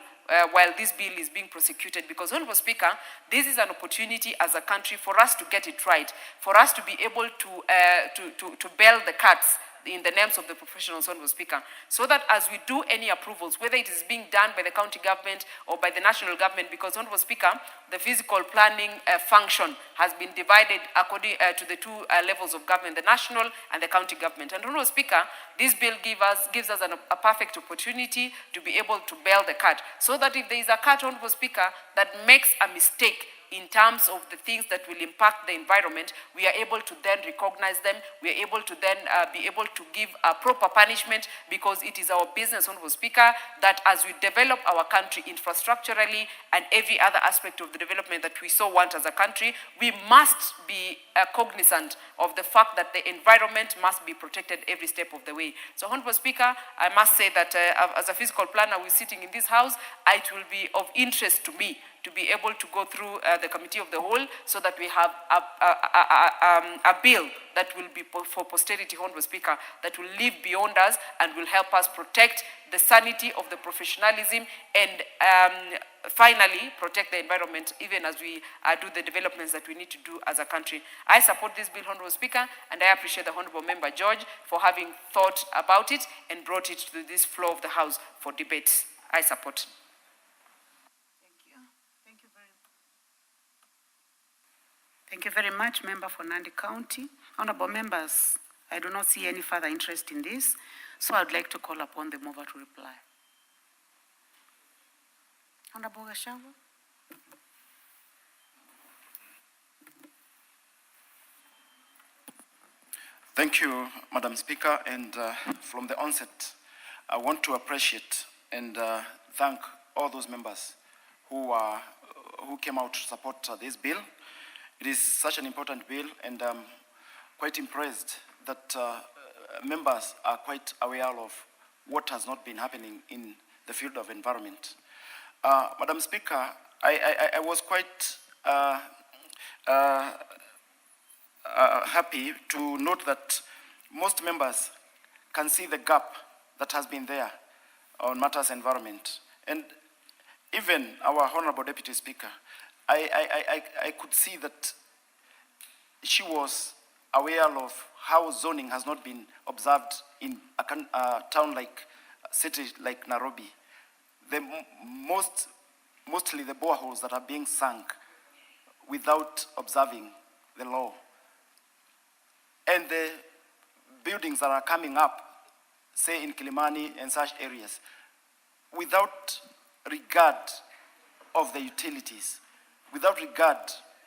while this bill is being prosecuted, because, Honorable Speaker, this is an opportunity as a country for us to get it right, for us to be able to bail the cats in the names of the professionals, Honorable Speaker, so that as we do any approvals, whether it is being done by the county government or by the national government, because, Honorable Speaker, the physical planning function has been divided according to the two levels of government, the national and the county government. And, Honorable Speaker, this bill gives us a perfect opportunity to be able to bail the cat, so that if there is a cat, Honorable Speaker, that makes a mistake in terms of the things that will impact the environment, we are able to then recognize them, we are able to then be able to give a proper punishment, because it is our business, Honorable Speaker, that as we develop our country infrastructurally and every other aspect of the development that we so want as a country, we must be cognizant of the fact that the environment must be protected every step of the way. So, Honorable Speaker, I must say that as a physical planner, we're sitting in this house, it will be of interest to me to be able to go through the committee of the whole, so that we have a bill that will be for posterity, Honorable Speaker, that will live beyond us and will help us protect the sanity of the professionalism and finally protect the environment, even as we do the developments that we need to do as a country. I support this bill, Honorable Speaker, and I appreciate the Honorable Member George for having thought about it and brought it to this floor of the House for debate. I support. Thank you very much, Member for Nandi County. Honorable members, I do not see any further interest in this, so I'd like to call upon the mover to reply. Honorable Gachagua. Thank you, Madam Speaker, and from the onset, I want to appreciate and thank all those members who came out to support this bill. It is such an important bill, and I'm quite impressed that members are quite aware of what has not been happening in the field of environment. Madam Speaker, I was quite happy to note that most members can see the gap that has been there on matters environment. And even our Honorable Deputy Speaker, I could see that she was aware of how zoning has not been observed in a town like city like Nairobi. Mostly the boreholes that are being sunk without observing the law. And the buildings that are coming up, say in Kilimani and such areas, without regard of the utilities, without regard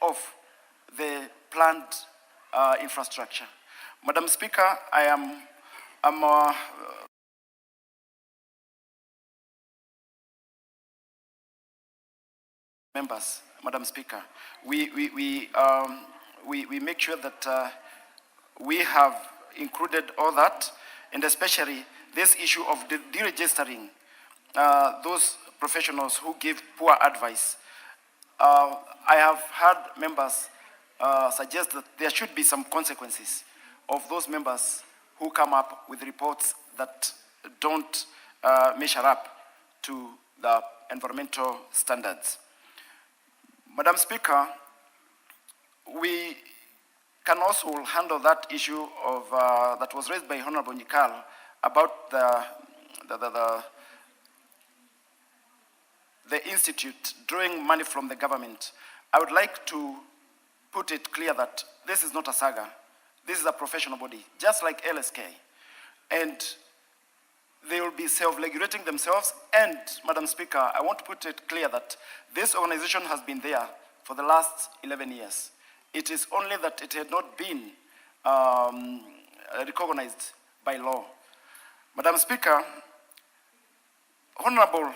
of the planned infrastructure. Madam Speaker, members, Madam Speaker, we make sure that we have included all that, and especially this issue of deregistering those professionals who give poor advice. I have heard members suggest that there should be some consequences of those members who come up with reports that don't measure up to the environmental standards. Madam Speaker, we can also handle that issue of that was raised by Honorable Nikal about the institute drawing money from the government. I would like to put it clear that this is not a saga. This is a professional body, just like LSK. And they will be self-regulating themselves. And, Madam Speaker, I want to put it clear that this organization has been there for the last 11 years. It is only that it had not been recognized by law. Madam Speaker, Honorable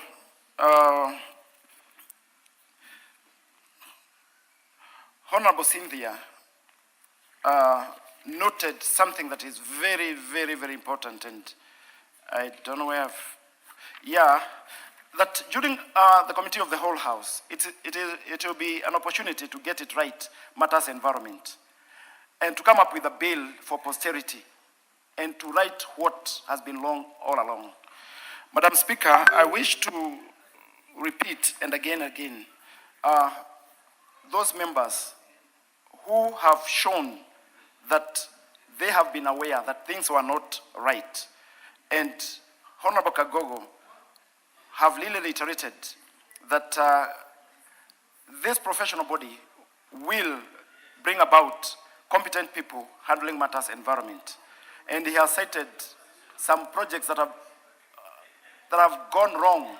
Honorable Cynthia noted something that is very, very, very important, and I don't know where that during the Committee of the Whole House, it will be an opportunity to get it right, matters environment, and to come up with a bill for posterity, and to right what has been wrong all along. Madam Speaker, I wish to repeat and again, those members who have shown that they have been aware that things were not right, and Honorable Kagogo have really reiterated that this professional body will bring about competent people handling matters environment. And he has cited some projects that have gone wrong,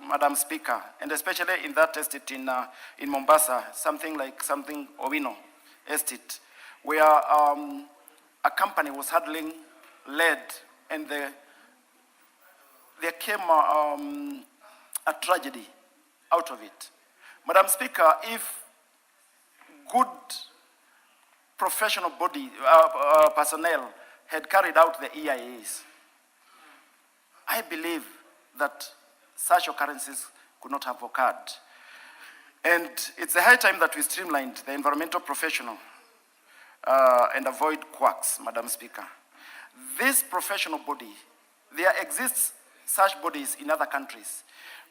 Madam Speaker, and especially in that estate in Mombasa, something Owino estate, where a company was handling lead, and there came a tragedy out of it. Madam Speaker, if good professional body personnel had carried out the EIAs, I believe that such occurrences could not have occurred. And it's the high time that we streamlined the environmental professional and avoid quacks, Madam Speaker. This professional body, there exists such bodies in other countries.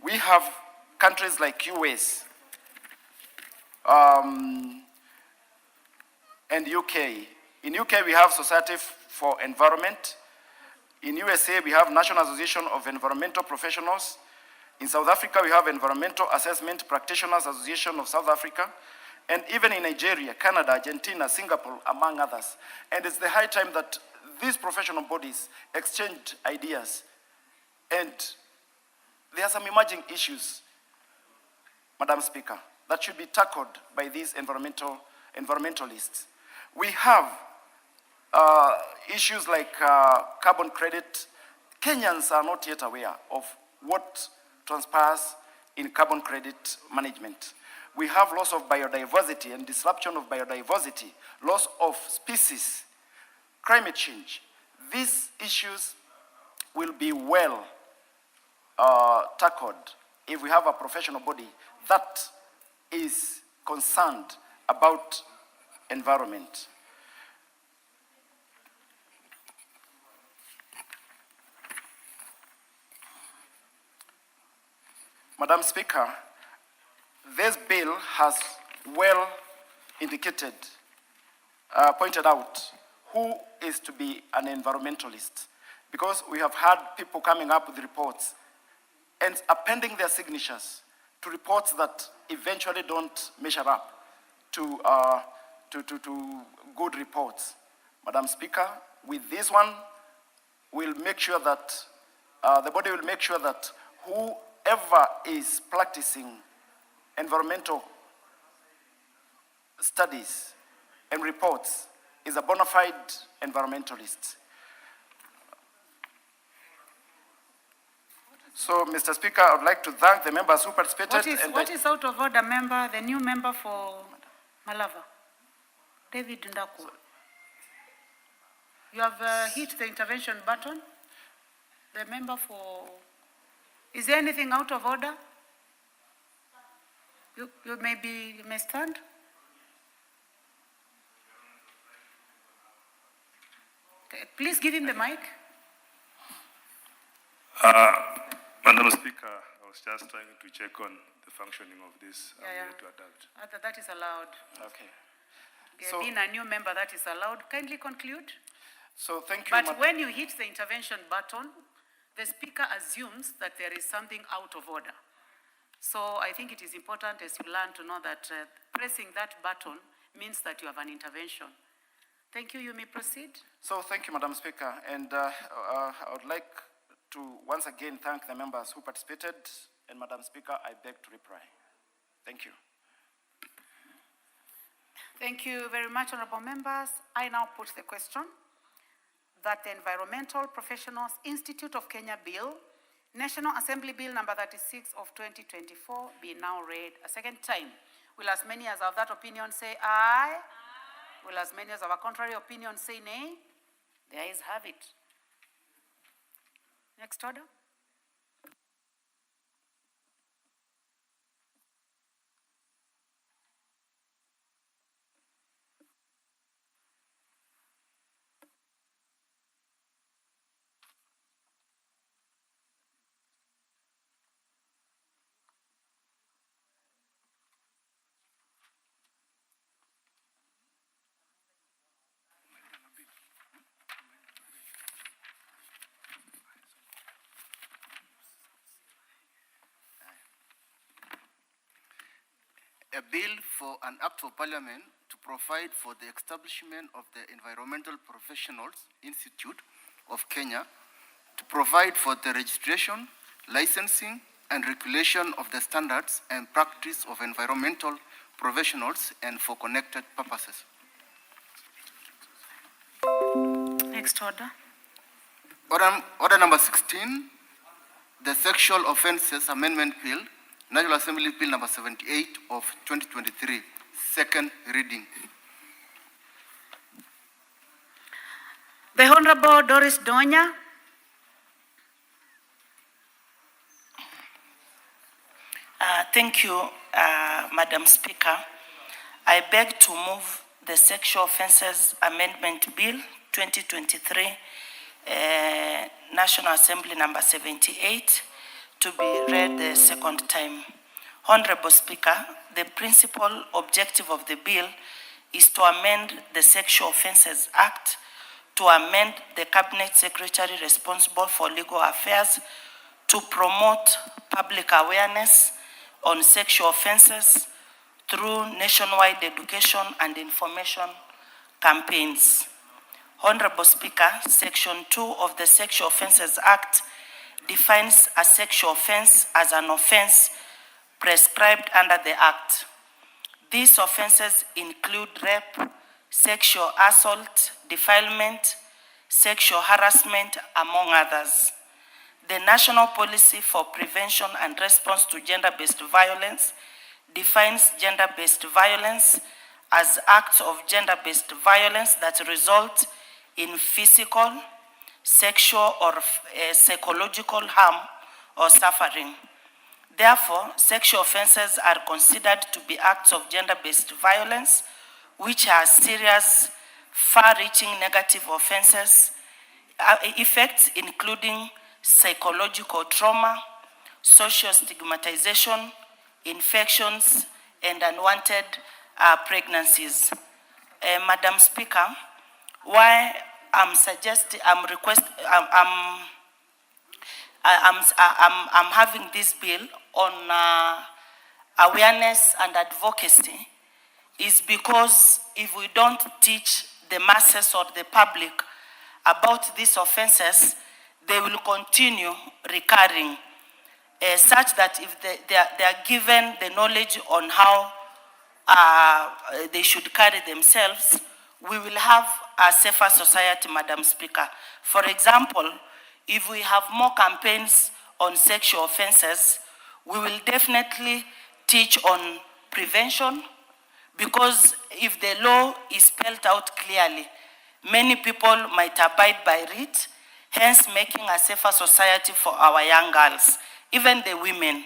We have countries like US and UK. In UK, we have Society for Environment. In USA, we have National Association of Environmental Professionals. In South Africa, we have Environmental Assessment Practitioners Association of South Africa. And even in Nigeria, Canada, Argentina, Singapore, among others. And it's the high time that these professional bodies exchange ideas. And there are some emerging issues, Madam Speaker, that should be tackled by these environmentalists. We have issues like carbon credit. Kenyans are not yet aware of what transpires in carbon credit management. We have loss of biodiversity and disruption of biodiversity, loss of species, climate change. These issues will be well tackled if we have a professional body that is concerned about environment. Madam Speaker, this bill has well indicated, pointed out who is to be an environmentalist, because we have had people coming up with reports and appending their signatures to reports that eventually don't measure up to good reports. Madam Speaker, with this one, we'll make sure that the body will make sure that whoever is practicing environmental studies and reports is a bona fide environmentalist. So, Mr. Speaker, I would like to thank the members who participated. What is out of order, member, the new member for Malava? David Ndaku. You have hit the intervention button. The member for... Is there anything out of order? You may stand. Okay, please give him the mic. Madam Speaker, I was just trying to check on the functioning of this. To adapt. That is allowed. Okay. So, being a new member, that is allowed. Kindly conclude. So thank you. But when you hit the intervention button, the speaker assumes that there is something out of order. So I think it is important as you learn to know that pressing that button means that you have an intervention. Thank you. You may proceed. So thank you, Madam Speaker. And I would like to once again thank the members who participated. And Madam Speaker, I beg to reply. Thank you. Thank you very much, honorable members. I now put the question that the Environmental Professionals Institute of Kenya Bill, National Assembly Bill number 36 of 2024 be now read a second time. Will as many as of that opinion say aye? Will as many as of a contrary opinion say nay? The ayes have it. Next order. A bill for an act of parliament to provide for the establishment of the Environmental Professionals Institute of Kenya, to provide for the registration, licensing, and regulation of the standards and practice of environmental professionals and for connected purposes. Next order. Order number 16, the Sexual Offences Amendment Bill, National Assembly Bill number 78 of 2023, second reading. The Honorable Doris Donya. Thank you, Madam Speaker. I beg to move the Sexual Offences Amendment Bill 2023, National Assembly number 78, to be read the second time. Honorable Speaker, the principal objective of the bill is to amend the Sexual Offences Act to amend the Cabinet Secretary responsible for legal affairs to promote public awareness on sexual offences through nationwide education and information campaigns. Honorable Speaker, Section 2 of the Sexual Offences Act defines a sexual offense as an offense prescribed under the Act. These offenses include rape, sexual assault, defilement, sexual harassment, among others. The National Policy for Prevention and Response to Gender-Based Violence defines gender-based violence as acts of gender-based violence that result in physical, sexual, or psychological harm or suffering. Therefore, sexual offenses are considered to be acts of gender-based violence, which are serious, far-reaching negative offenses, effects including psychological trauma, social stigmatization, infections, and unwanted pregnancies. Madam Speaker, why I'm having this bill on awareness and advocacy is because if we don't teach the masses or the public about these offenses, they will continue recurring, such that if they are given the knowledge on how they should carry themselves, we will have a safer society, Madam Speaker. For example, if we have more campaigns on sexual offenses, we will definitely teach on prevention, because if the law is spelled out clearly, many people might abide by it, hence making a safer society for our young girls, even the women.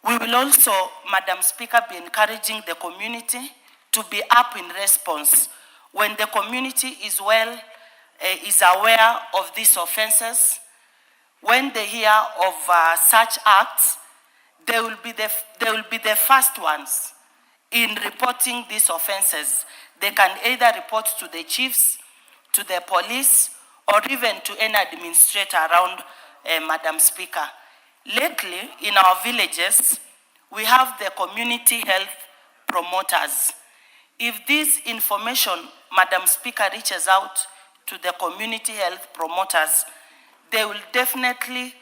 We will also, Madam Speaker, be encouraging the community to be up in response. When the community is aware of these offenses, when they hear of such acts, they will be the first ones in reporting these offenses. They can either report to the chiefs, to the police, or even to any administrator around, Madam Speaker. Lately, in our villages, we have the community health promoters. If this information, Madam Speaker, reaches out to the community health promoters, they will definitely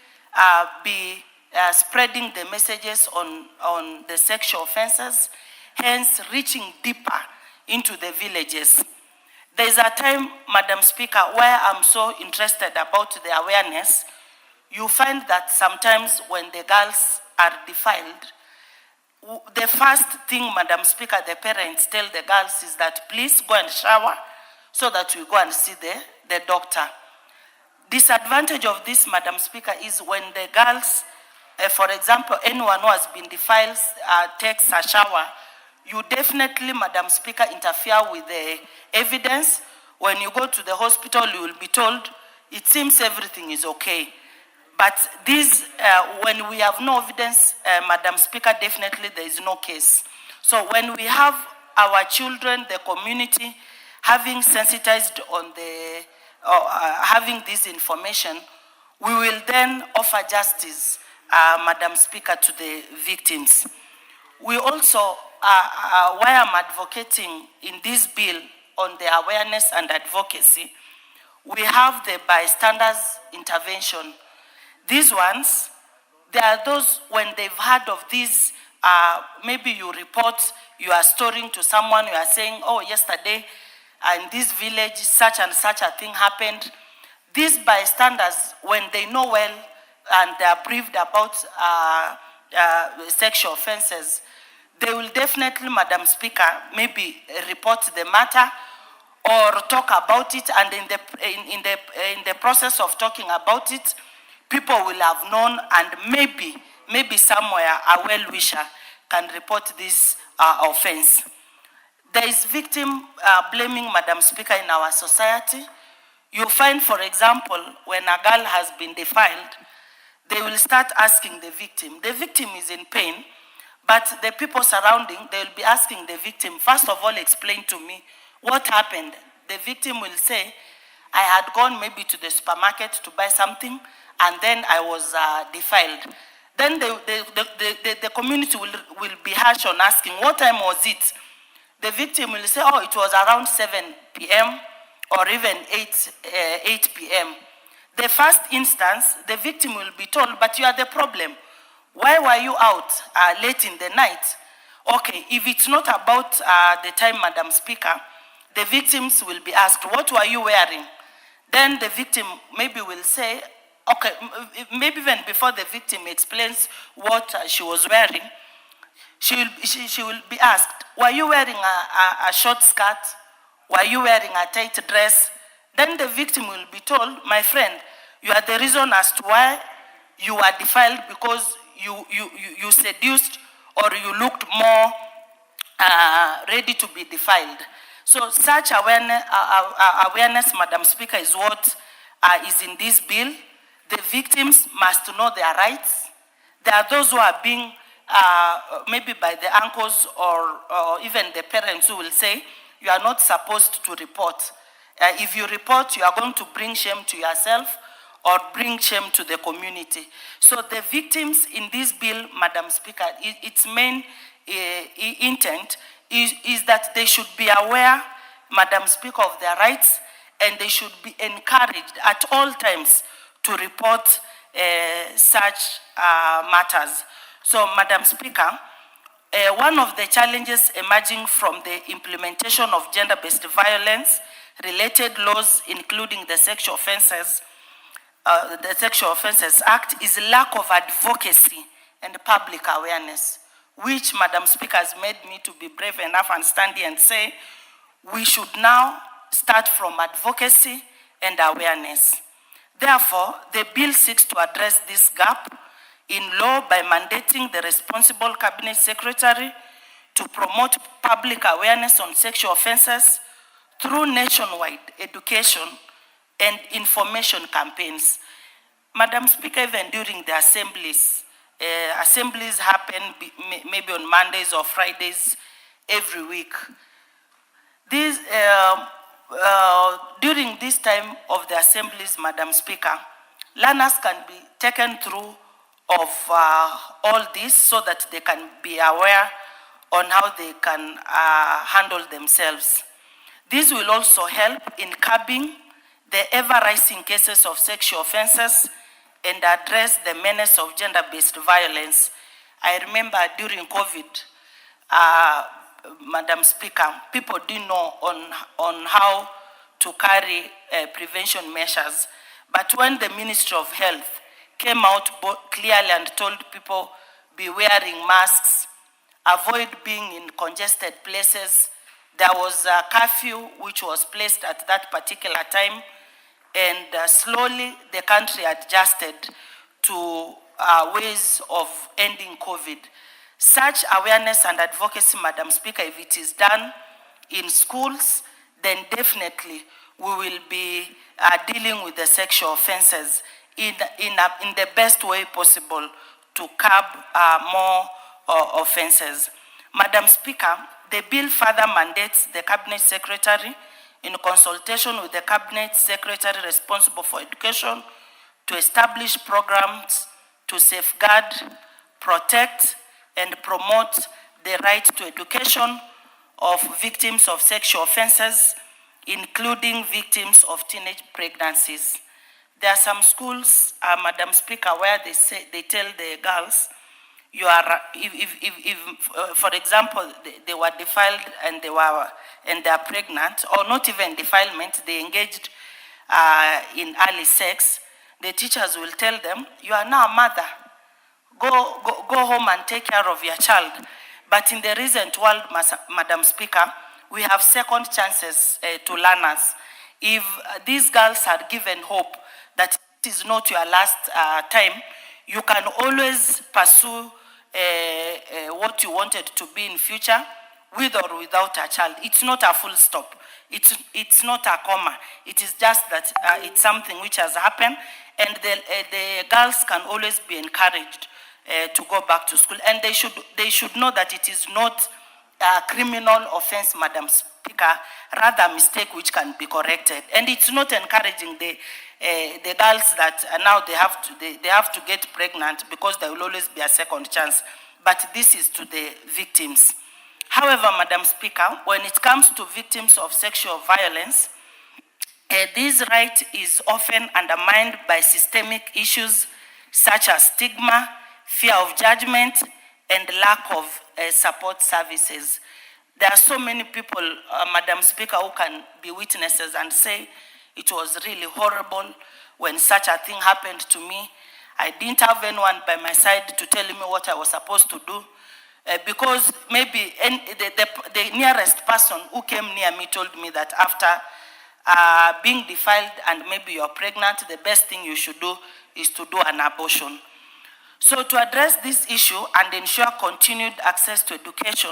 be spreading the messages on the sexual offenses, hence reaching deeper into the villages. There's a time, Madam Speaker, where I'm so interested about the awareness. You find that sometimes when the girls are defiled, the first thing, Madam Speaker, the parents tell the girls is that please go and shower so that we go and see the doctor. Disadvantage of this, Madam Speaker, is when the girls, for example, anyone who has been defiled takes a shower, you definitely, Madam Speaker, interfere with the evidence. When you go to the hospital, you will be told, it seems everything is okay. But this, when we have no evidence, Madam Speaker, definitely there is no case. So when we have our children, the community, having sensitized on the, having this information, we will then offer justice, Madam Speaker, to the victims. We also, why I'm advocating in this bill on the awareness and advocacy, we have the bystanders intervention. These ones, there are those when they've heard of this, maybe you report, you are storing to someone, you are saying, oh, yesterday in this village, such and such a thing happened. These bystanders, when they know well and they are briefed about sexual offenses, they will definitely, Madam Speaker, maybe report the matter or talk about it, and in the process of talking about it, people will have known, and maybe somewhere a well-wisher can report this offense. There is victim blaming, Madam Speaker, in our society. You find, for example, when a girl has been defiled, they will start asking the victim. The victim is in pain, but the people surrounding, they will be asking the victim, first of all, explain to me what happened. The victim will say, I had gone maybe to the supermarket to buy something, and then I was defiled. Then the community will be harsh on asking, what time was it? The victim will say, oh, it was around 7 p.m. or even 8 p.m. The first instance, the victim will be told, but you are the problem. Why were you out late in the night? Okay, if it's not about the time, Madam Speaker, the victims will be asked, what were you wearing? Then the victim maybe will say, okay, maybe even before the victim explains what she was wearing, she will be asked, were you wearing a short skirt? Were you wearing a tight dress? Then the victim will be told, my friend, you are the reason as to why you were defiled, because you seduced or you looked more ready to be defiled. So such awareness, Madam Speaker, is what is in this bill. The victims must know their rights. There are those who are being, maybe by the uncles or even the parents who will say, you are not supposed to report. If you report, you are going to bring shame to yourself or bring shame to the community. So the victims in this bill, Madam Speaker, its main intent is that they should be aware, Madam Speaker, of their rights, and they should be encouraged at all times to report such matters. So, Madam Speaker, one of the challenges emerging from the implementation of gender-based violence related laws, including the Sexual Offences Act, is lack of advocacy and public awareness, which, Madam Speaker, has made me to be brave enough and stand here and say, we should now start from advocacy and awareness. Therefore, the bill seeks to address this gap in law by mandating the responsible cabinet secretary to promote public awareness on sexual offenses through nationwide education and information campaigns. Madam Speaker, even during the assemblies, assemblies happen maybe on Mondays or Fridays every week. These, during this time of the assemblies, Madam Speaker, learners can be taken through of all this so that they can be aware on how they can handle themselves. This will also help in curbing the ever-rising cases of sexual offenses and address the menace of gender-based violence. I remember during COVID, Madam Speaker, people didn't know on how to carry prevention measures. But when the Ministry of Health came out clearly and told people be wearing masks, avoid being in congested places, there was a curfew which was placed at that particular time, and slowly the country adjusted to ways of ending COVID. Such awareness and advocacy, Madam Speaker, if it is done in schools, then definitely we will be dealing with the sexual offenses in the best way possible to curb more offenses. Madam Speaker, the bill further mandates the Cabinet Secretary, in consultation with the Cabinet Secretary responsible for education, to establish programs to safeguard, protect, and promote the right to education of victims of sexual offenses, including victims of teenage pregnancies. There are some schools, Madam Speaker, where they tell the girls, you are, if for example, they were defiled and they are pregnant, or not even defilement, they engaged in early sex, the teachers will tell them, you are now a mother. Go home and take care of your child. But in the recent world, Madam Speaker, we have second chances to learners. If these girls are given hope that it is not your last time, you can always pursue what you wanted to be in future, with or without a child. It's not a full stop. It's not a comma. It is just that it's something which has happened, and the girls can always be encouraged to go back to school. And they should know that it is not a criminal offense, Madam Speaker, rather a mistake which can be corrected. And it's not encouraging the girls that now they have to get pregnant because there will always be a second chance. But this is to the victims. However, Madam Speaker, when it comes to victims of sexual violence, this right is often undermined by systemic issues such as stigma, fear of judgment, and lack of support services. There are so many people, Madam Speaker, who can be witnesses and say it was really horrible when such a thing happened to me. I didn't have anyone by my side to tell me what I was supposed to do. Because maybe the nearest person who came near me told me that after being defiled and maybe you're pregnant, the best thing you should do is to do an abortion. So to address this issue and ensure continued access to education,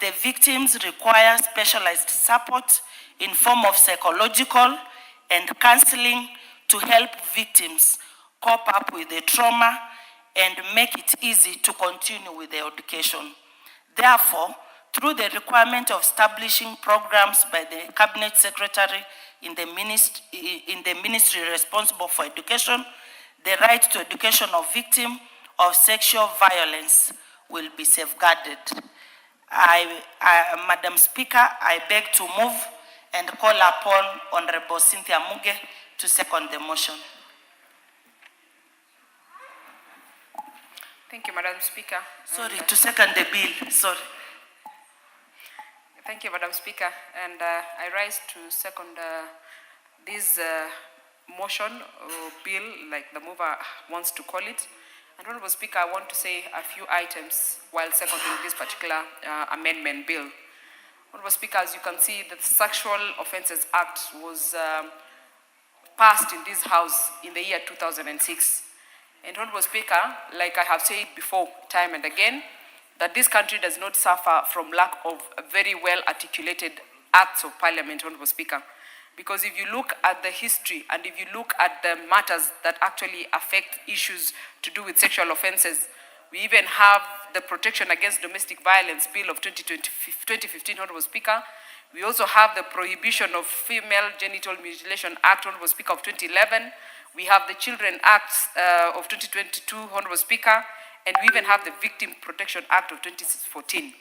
the victims require specialized support in form of psychological and counseling to help victims cope up with the trauma and make it easy to continue with their education. Therefore, through the requirement of establishing programs by the Cabinet Secretary in the ministry responsible for education, the right to education of victims of sexual violence will be safeguarded. Madam Speaker, I beg to move and call upon Honorable Cynthia Muge to second the motion. Thank you, Madam Speaker. Sorry, to second the bill, sorry. Thank you, Madam Speaker. And I rise to second this motion or bill, like the mover wants to call it. And Honorable Speaker, I want to say a few items while seconding this particular amendment bill. Honorable Speaker, as you can see, the Sexual Offences Act was passed in this House in the year 2006. And Honorable Speaker, like I have said before, time and again, that this country does not suffer from lack of very well articulated acts of parliament, Honorable Speaker. Because if you look at the history and if you look at the matters that actually affect issues to do with sexual offenses, we even have the Protection Against Domestic Violence Bill of 2015, Honorable Speaker. We also have the Prohibition of Female Genital Mutilation Act, Honorable Speaker, of 2011. We have the Children Act of 2022, Honorable Speaker, and we even have the Victim Protection Act of 2014.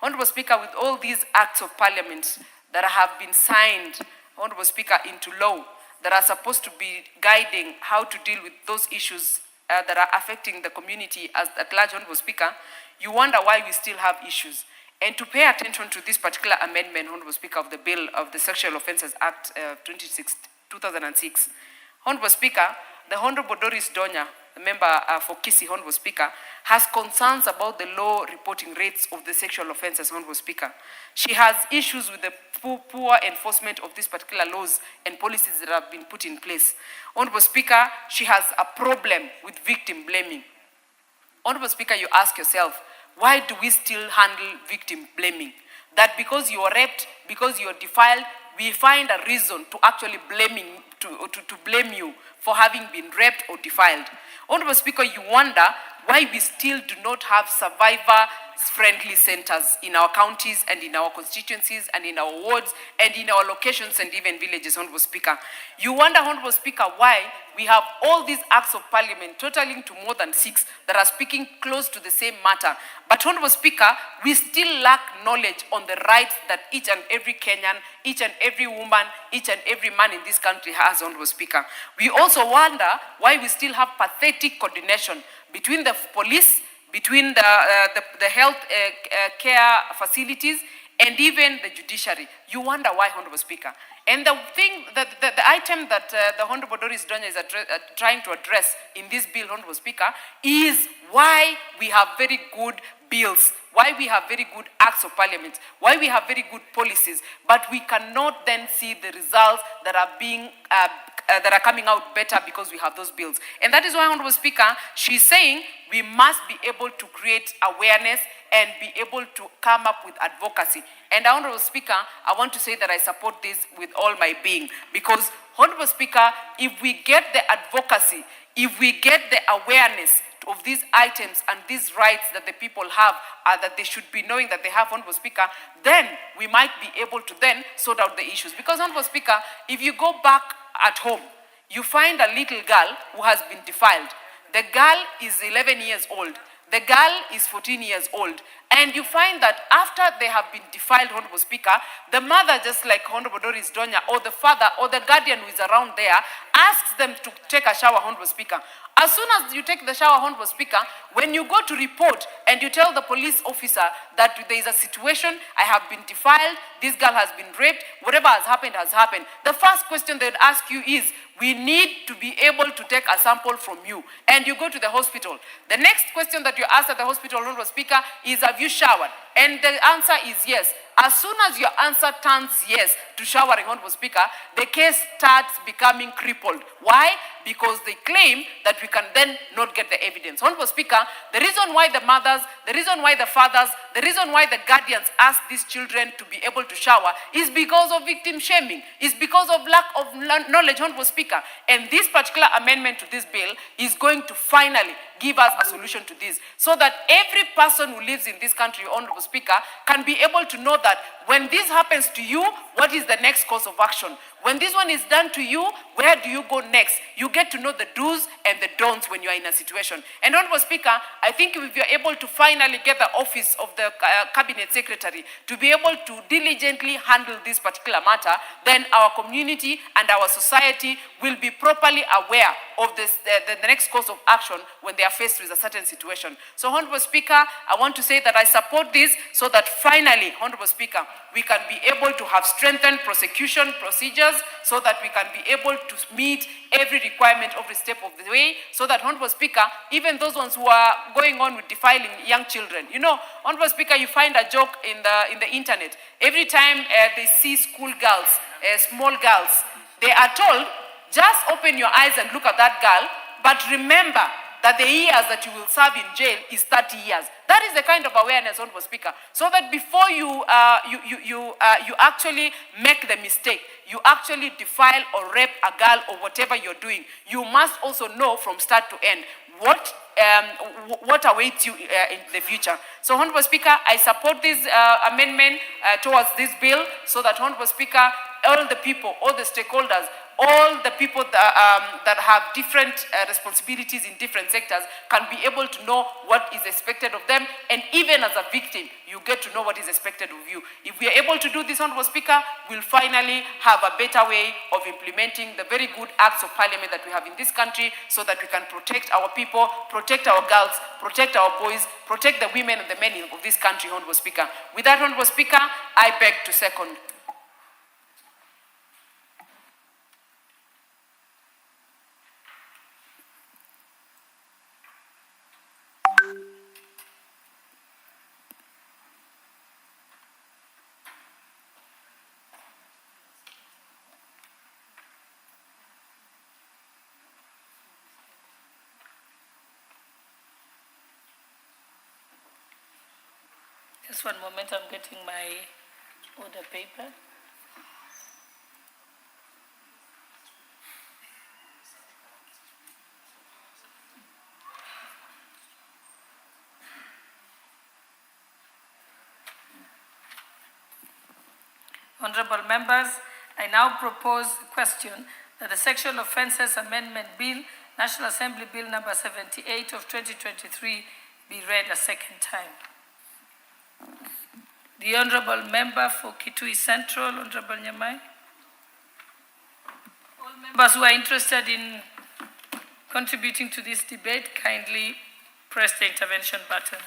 Honorable Speaker, with all these acts of parliament that have been signed, Honorable Speaker, into law, that are supposed to be guiding how to deal with those issues that are affecting the community at large, Honorable Speaker, you wonder why we still have issues. and to pay attention to this particular amendment, Honorable Speaker, of the bill of the Sexual Offences Act 2006. Honorable Speaker, the Honorable Doris Donya, the member for Kisii, Honorable Speaker, has concerns about the low reporting rates of the sexual offences, Honorable Speaker. She has issues with the poor enforcement of these particular laws and policies that have been put in place. Honorable Speaker, she has a problem with victim blaming. Honorable Speaker, you ask yourself, why do we still handle victim blaming? That because you are raped, because you are defiled, we find a reason to actually to blame you for having been raped or defiled. Honorable Speaker, you wonder why we still do not have survivor-friendly centers in our counties and in our constituencies and in our wards and in our locations and even villages, Honorable Speaker. You wonder, Honorable Speaker, why we have all these acts of parliament totaling to more than 6 that are speaking close to the same matter. But, Honorable Speaker, we still lack knowledge on the rights that each and every Kenyan, each and every woman, each and every man in this country has, Honorable Speaker. We also wonder why we still have pathetic coordination between the police, between the health care facilities, and even the judiciary. You wonder why, Honorable Speaker. And the thing, the item that the Honorable Doris Donya is trying to address in this bill, Honorable Speaker, is why we have very good bills, why we have very good acts of parliament, why we have very good policies, but we cannot then see the results that are being that are coming out better because we have those bills. And that is why, Honorable Speaker, she's saying we must be able to create awareness and be able to come up with advocacy. And Honorable Speaker, I want to say that I support this with all my being, because, Honorable Speaker, if we get the advocacy, if we get the awareness of these items and these rights that the people have, that they should be knowing that they have, Honorable Speaker, then we might be able to then sort out the issues. Because, Honorable Speaker, if you go back at home, you find a little girl who has been defiled. The girl is 11 years old. The girl is 14 years old. And you find that after they have been defiled, Honorable Speaker, the mother, just like Honorable Doris Donya, or the father, or the guardian who is around there, asks them to take a shower, Honorable Speaker. As soon as you take the shower, Honorable Speaker, when you go to report and you tell the police officer that there is a situation, I have been defiled, this girl has been raped, whatever has happened, the first question they'd ask you is, we need to be able to take a sample from you. And you go to the hospital. The next question that you ask at the hospital, Honorable Speaker, is, have you showered? And the answer is yes. As soon as your answer turns yes to showering, Honorable Speaker, the case starts becoming crippled. Why? Because they claim that we can then not get the evidence. Honorable Speaker, the reason why the mothers, the reason why the fathers, the reason why the guardians ask these children to be able to shower is because of victim shaming, is because of lack of knowledge, Honorable Speaker. And this particular amendment to this bill is going to finally give us a solution to this, so that every person who lives in this country, Honorable Speaker, can be able to know that when this happens to you, what is the next course of action? When this one is done to you, where do you go next? You get to know the do's and the don'ts when you are in a situation. And Honorable Speaker, I think if you are able to finally get the office of the Cabinet Secretary to be able to diligently handle this particular matter, then our community and our society will be properly aware of this, the next course of action when they are faced with a certain situation. So, Honorable Speaker, I want to say that I support this so that finally, Honorable Speaker, we can be able to have strengthened prosecution procedures so that we can be able to meet every requirement every step of the way, so that, Honorable Speaker, even those ones who are going on with defiling young children, you know, Honorable Speaker, you find a joke in the internet. Every time they see school girls, small girls, they are told, just open your eyes and look at that girl, but remember that the years that you will serve in jail is 30 years. That is the kind of awareness, Honorable Speaker, so that before you actually make the mistake, you actually defile or rape a girl or whatever you're doing, you must also know from start to end what awaits you in the future. So, Honorable Speaker, I support this amendment towards this bill so that, Honorable Speaker, all the people, all the stakeholders, all the people that have different responsibilities in different sectors can be able to know what is expected of them, and even as a victim, you get to know what is expected of you. If we are able to do this, Honorable Speaker, we'll finally have a better way of implementing the very good acts of parliament that we have in this country, so that we can protect our people, protect our girls, protect our boys, protect the women and the men of this country, Honorable Speaker. With that, Honorable Speaker, I beg to second. Just one moment, I'm getting my order paper. Honorable members, I now propose the question that the Sexual Offences Amendment Bill, National Assembly Bill number 78 of 2023, be read a second time. The Honorable Member for Kitui Central, Honorable Nyamai. All members who are interested in contributing to this debate, kindly press the intervention button.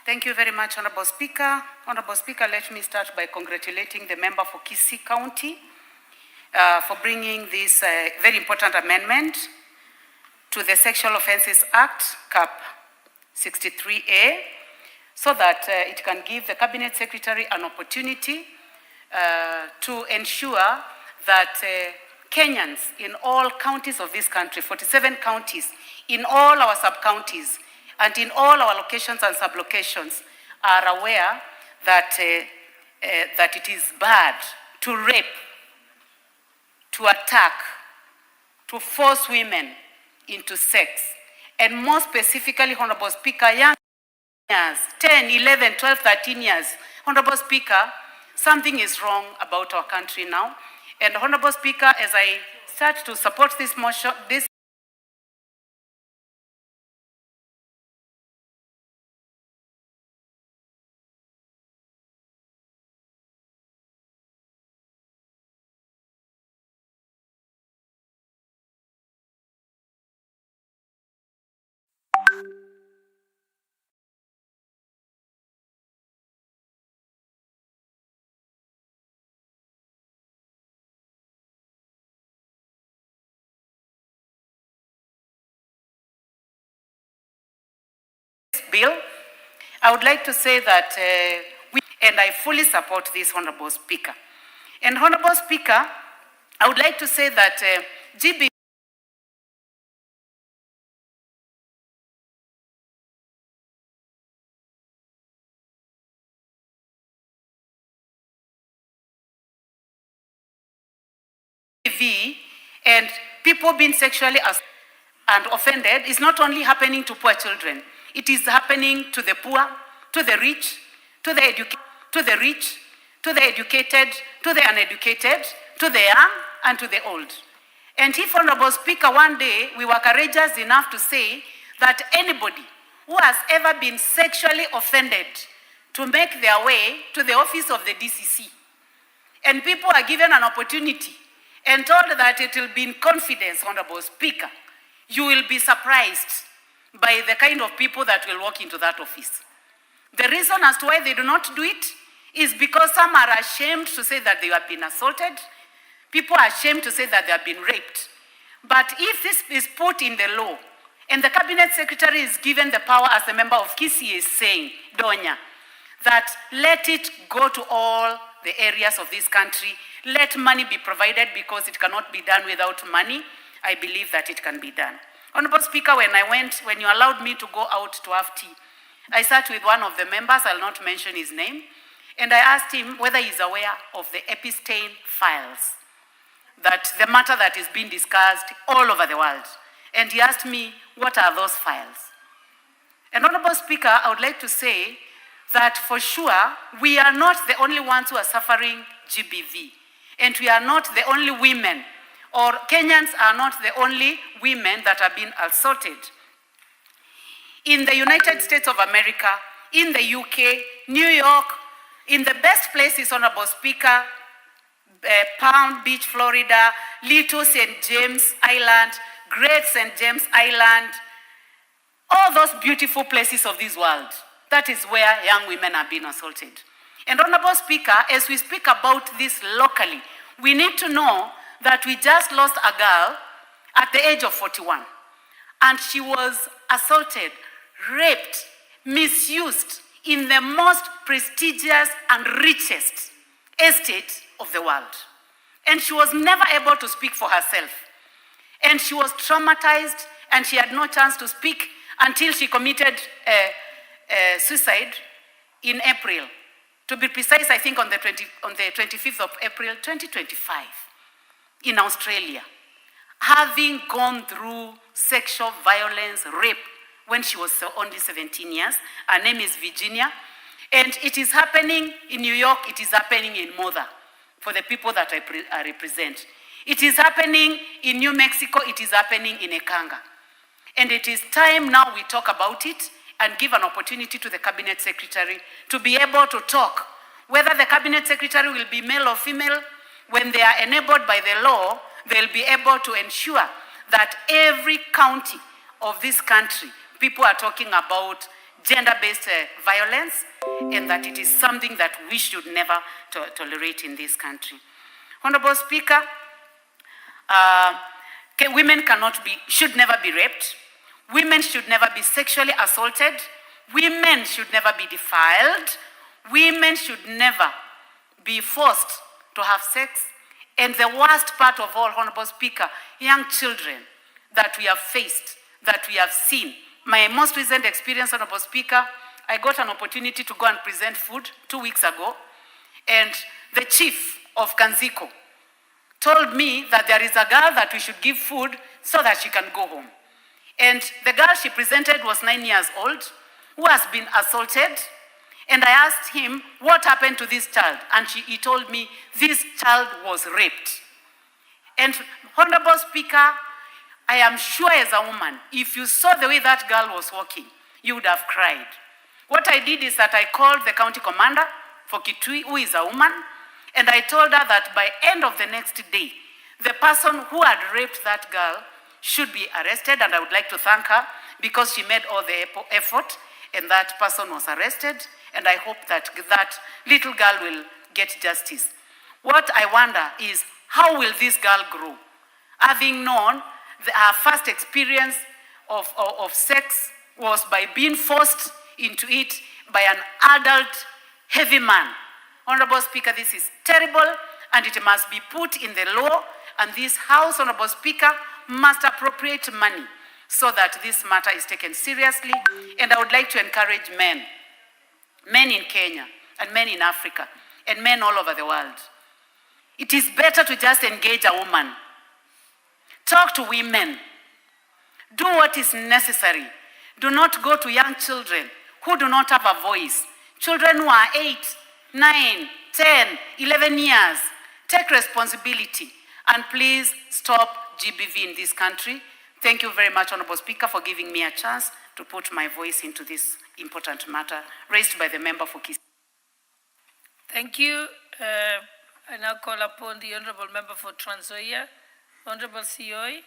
Thank you very much, Honorable Speaker. Honorable Speaker, let me start by congratulating the member for Kisii County for bringing this very important amendment to the Sexual Offences Act, CAP 63A, so that it can give the Cabinet Secretary an opportunity to ensure that Kenyans in all counties of this country, 47 counties, in all our sub-counties, and in all our locations and sub-locations, are aware that, that it is bad to rape, to attack, to force women into sex, and more specifically, Honorable Speaker, young years, 10, 11, 12, 13 years. Honorable Speaker, something is wrong about our country now. And Honorable Speaker, as I start to support this motion, this bill, I would like to say that and I fully support this, Honorable Speaker. And Honorable Speaker, I would like to say that GB and people being sexually assaulted and offended is not only happening to poor children, it is happening to the poor, to the rich, to the educated, to the rich, to the educated, to the uneducated, to the young, and to the old. And if, Honorable Speaker, one day we were courageous enough to say that anybody who has ever been sexually offended to make their way to the office of the DCC, and people are given an opportunity and told that it will be in confidence, Honorable Speaker, you will be surprised by the kind of people that will walk into that office. The reason as to why they do not do it is because some are ashamed to say that they have been assaulted. People are ashamed to say that they have been raped. But if this is put in the law, and the Cabinet Secretary is given the power, as the member of Kisii is saying, Donya, that let it go to all the areas of this country, let money be provided, because it cannot be done without money. I believe that it can be done. Honorable Speaker, when you allowed me to go out to have tea, I sat with one of the members, I'll not mention his name, and I asked him whether he's aware of the Epstein files, that the matter that is being discussed all over the world. And he asked me, what are those files? And Honorable Speaker, I would like to say that for sure, we are not the only ones who are suffering GBV. And we are not the only women, or Kenyans are not the only women that have been assaulted. In the United States of America, in the UK, New York, in the best places, Honorable Speaker, Palm Beach, Florida, Little St. James Island, Great St. James Island, all those beautiful places of this world. That is where young women are being assaulted. And Honorable Speaker, as we speak about this locally, we need to know that we just lost a girl at the age of 41. And she was assaulted, raped, misused in the most prestigious and richest estate of the world. And she was never able to speak for herself. And she was traumatized, and she had no chance to speak until she committed suicide in April. To be precise, I think on the 25th of April, 2025, in Australia, having gone through sexual violence, rape, when she was only 17 years. Her name is Virginia. And it is happening in New York, it is happening in Mother, for the people that I represent. It is happening in New Mexico, it is happening in Ekanga. And it is time now we talk about it and give an opportunity to the Cabinet Secretary to be able to talk. Whether the Cabinet Secretary will be male or female, when they are enabled by the law, they'll be able to ensure that every county of this country, people are talking about gender-based violence, and that it is something that we should never tolerate in this country. Honorable Speaker, women should never be raped. Women should never be sexually assaulted. Women should never be defiled. Women should never be forced to have sex. And the worst part of all, Honorable Speaker, young children that we have faced, that we have seen. My most recent experience, Honorable Speaker, I got an opportunity to go and present food 2 weeks ago, and the chief of Kanziko told me that there is a girl that we should give food so that she can go home. And the girl she presented was 9 years old, who has been assaulted. And I asked him, what happened to this child? And he told me, this child was raped. And Honorable Speaker, I am sure as a woman, if you saw the way that girl was walking, you would have cried. What I did is that I called the county commander for Kitui, who is a woman, and I told her that by end of the next day, the person who had raped that girl should be arrested, and I would like to thank her because she made all the effort, and that person was arrested, and I hope that that little girl will get justice. What I wonder is, how will this girl grow? Having known her first experience of sex was by being forced into it by an adult, heavy man. Honorable Speaker, this is terrible, and it must be put in the law, and this House, Honorable Speaker, must appropriate money so that this matter is taken seriously. And I would like to encourage men in Kenya, and men in Africa, and men all over the world. It is better to just engage a woman. Talk to women. Do what is necessary. Do not go to young children who do not have a voice. Children who are 8, 9, 10, 11 years. Take responsibility. And please stop GBV in this country. Thank you very much, Honorable Speaker, for giving me a chance to put my voice into this important matter raised by the member for Kisii. Thank you. I now call upon the Honorable Member for Trans Nzoia, Honorable Sioi,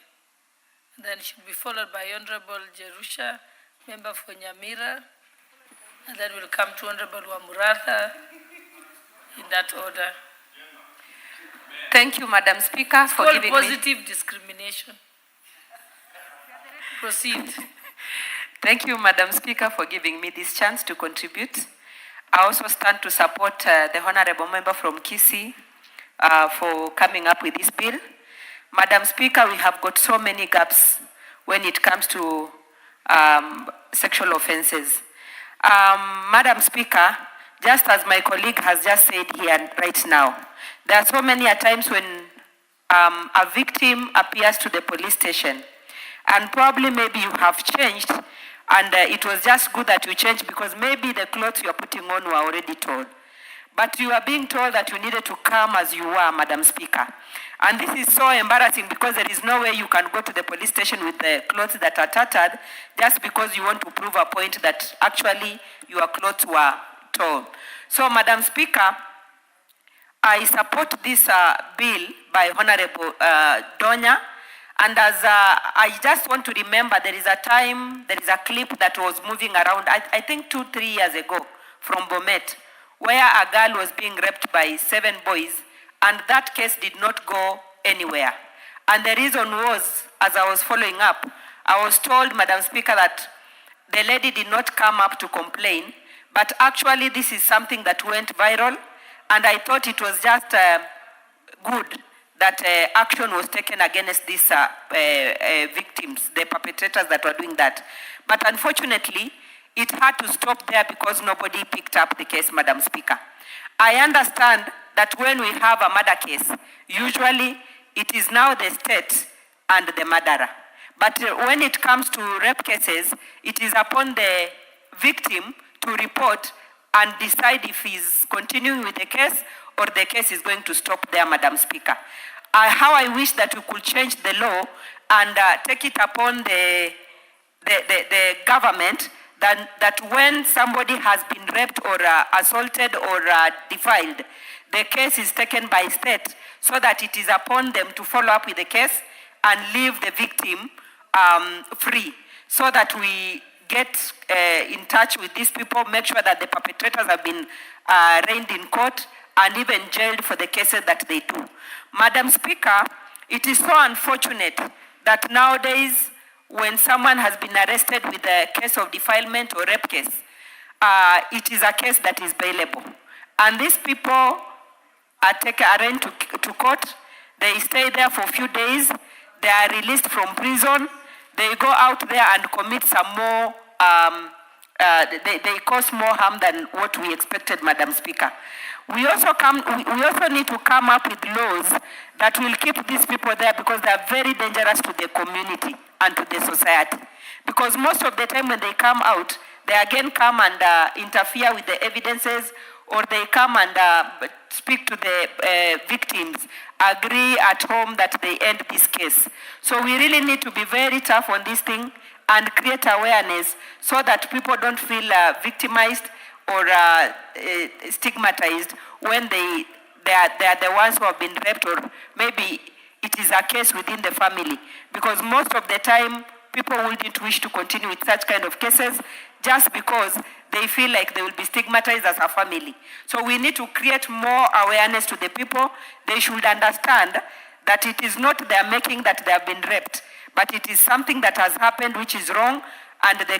and then she'll be followed by Honorable Jerusha, Member for Nyamira, and then we'll come to Honorable Wamuratha in that order. Thank you, Madam Speaker, for Call giving positive discrimination. Proceed. Thank you, Madam Speaker, for giving me this chance to contribute. I also stand to support the Honorable Member from Kisii for coming up with this bill. Madam Speaker, we have got so many gaps when it comes to sexual offenses. Madam Speaker, just as my colleague has just said here right now, there are so many times when a victim appears to the police station, and probably maybe you have changed, and it was just good that you changed because maybe the clothes you're putting on were already torn. but you are being told that you needed to come as you were, Madam Speaker. And this is so embarrassing because there is no way you can go to the police station with the clothes that are tattered just because you want to prove a point that actually your clothes were torn. So, Madam Speaker, I support this bill by Honorable Donya. And as I just want to remember, there is a clip that was moving around, I think 2-3 years ago from Bomet, where a girl was being raped by 7 boys, and that case did not go anywhere. And the reason was, as I was following up, I was told, Madam Speaker, that the lady did not come up to complain, but actually this is something that went viral, and I thought it was just good that action was taken against these victims, the perpetrators that were doing that. But unfortunately, it had to stop there because nobody picked up the case, Madam Speaker. I understand that when we have a murder case, usually it is now the state and the murderer. But when it comes to rape cases, it is upon the victim to report and decide if he's continuing with the case or the case is going to stop there, Madam Speaker. How I wish that we could change the law and take it upon the government that when somebody has been raped or assaulted or defiled, the case is taken by state so that it is upon them to follow up with the case and leave the victim free, so that we get in touch with these people, make sure that the perpetrators have been arraigned in court and even jailed for the cases that they do. Madam Speaker, it is so unfortunate that nowadays when someone has been arrested with a case of defilement or rape case, it is a case that is bailable. And these people are arraigned to court, they stay there for a few days, they are released from prison, they go out there and commit some more, they cause more harm than what we expected, Madam Speaker. We also need to come up with laws that will keep these people there because they are very dangerous to the community and to the society. Because most of the time when they come out, they again come and interfere with the evidences, or they come and speak to the victims, agree at home that they end this case. So we really need to be very tough on this thing and create awareness so that people don't feel victimized or stigmatized when they are the ones who have been raped, or maybe it is a case within the family. Because most of the time, people wouldn't wish to continue with such kind of cases just because they feel like they will be stigmatized as a family. So we need to create more awareness to the people. They should understand that it is not their making that they have been raped, but it is something that has happened which is wrong, and the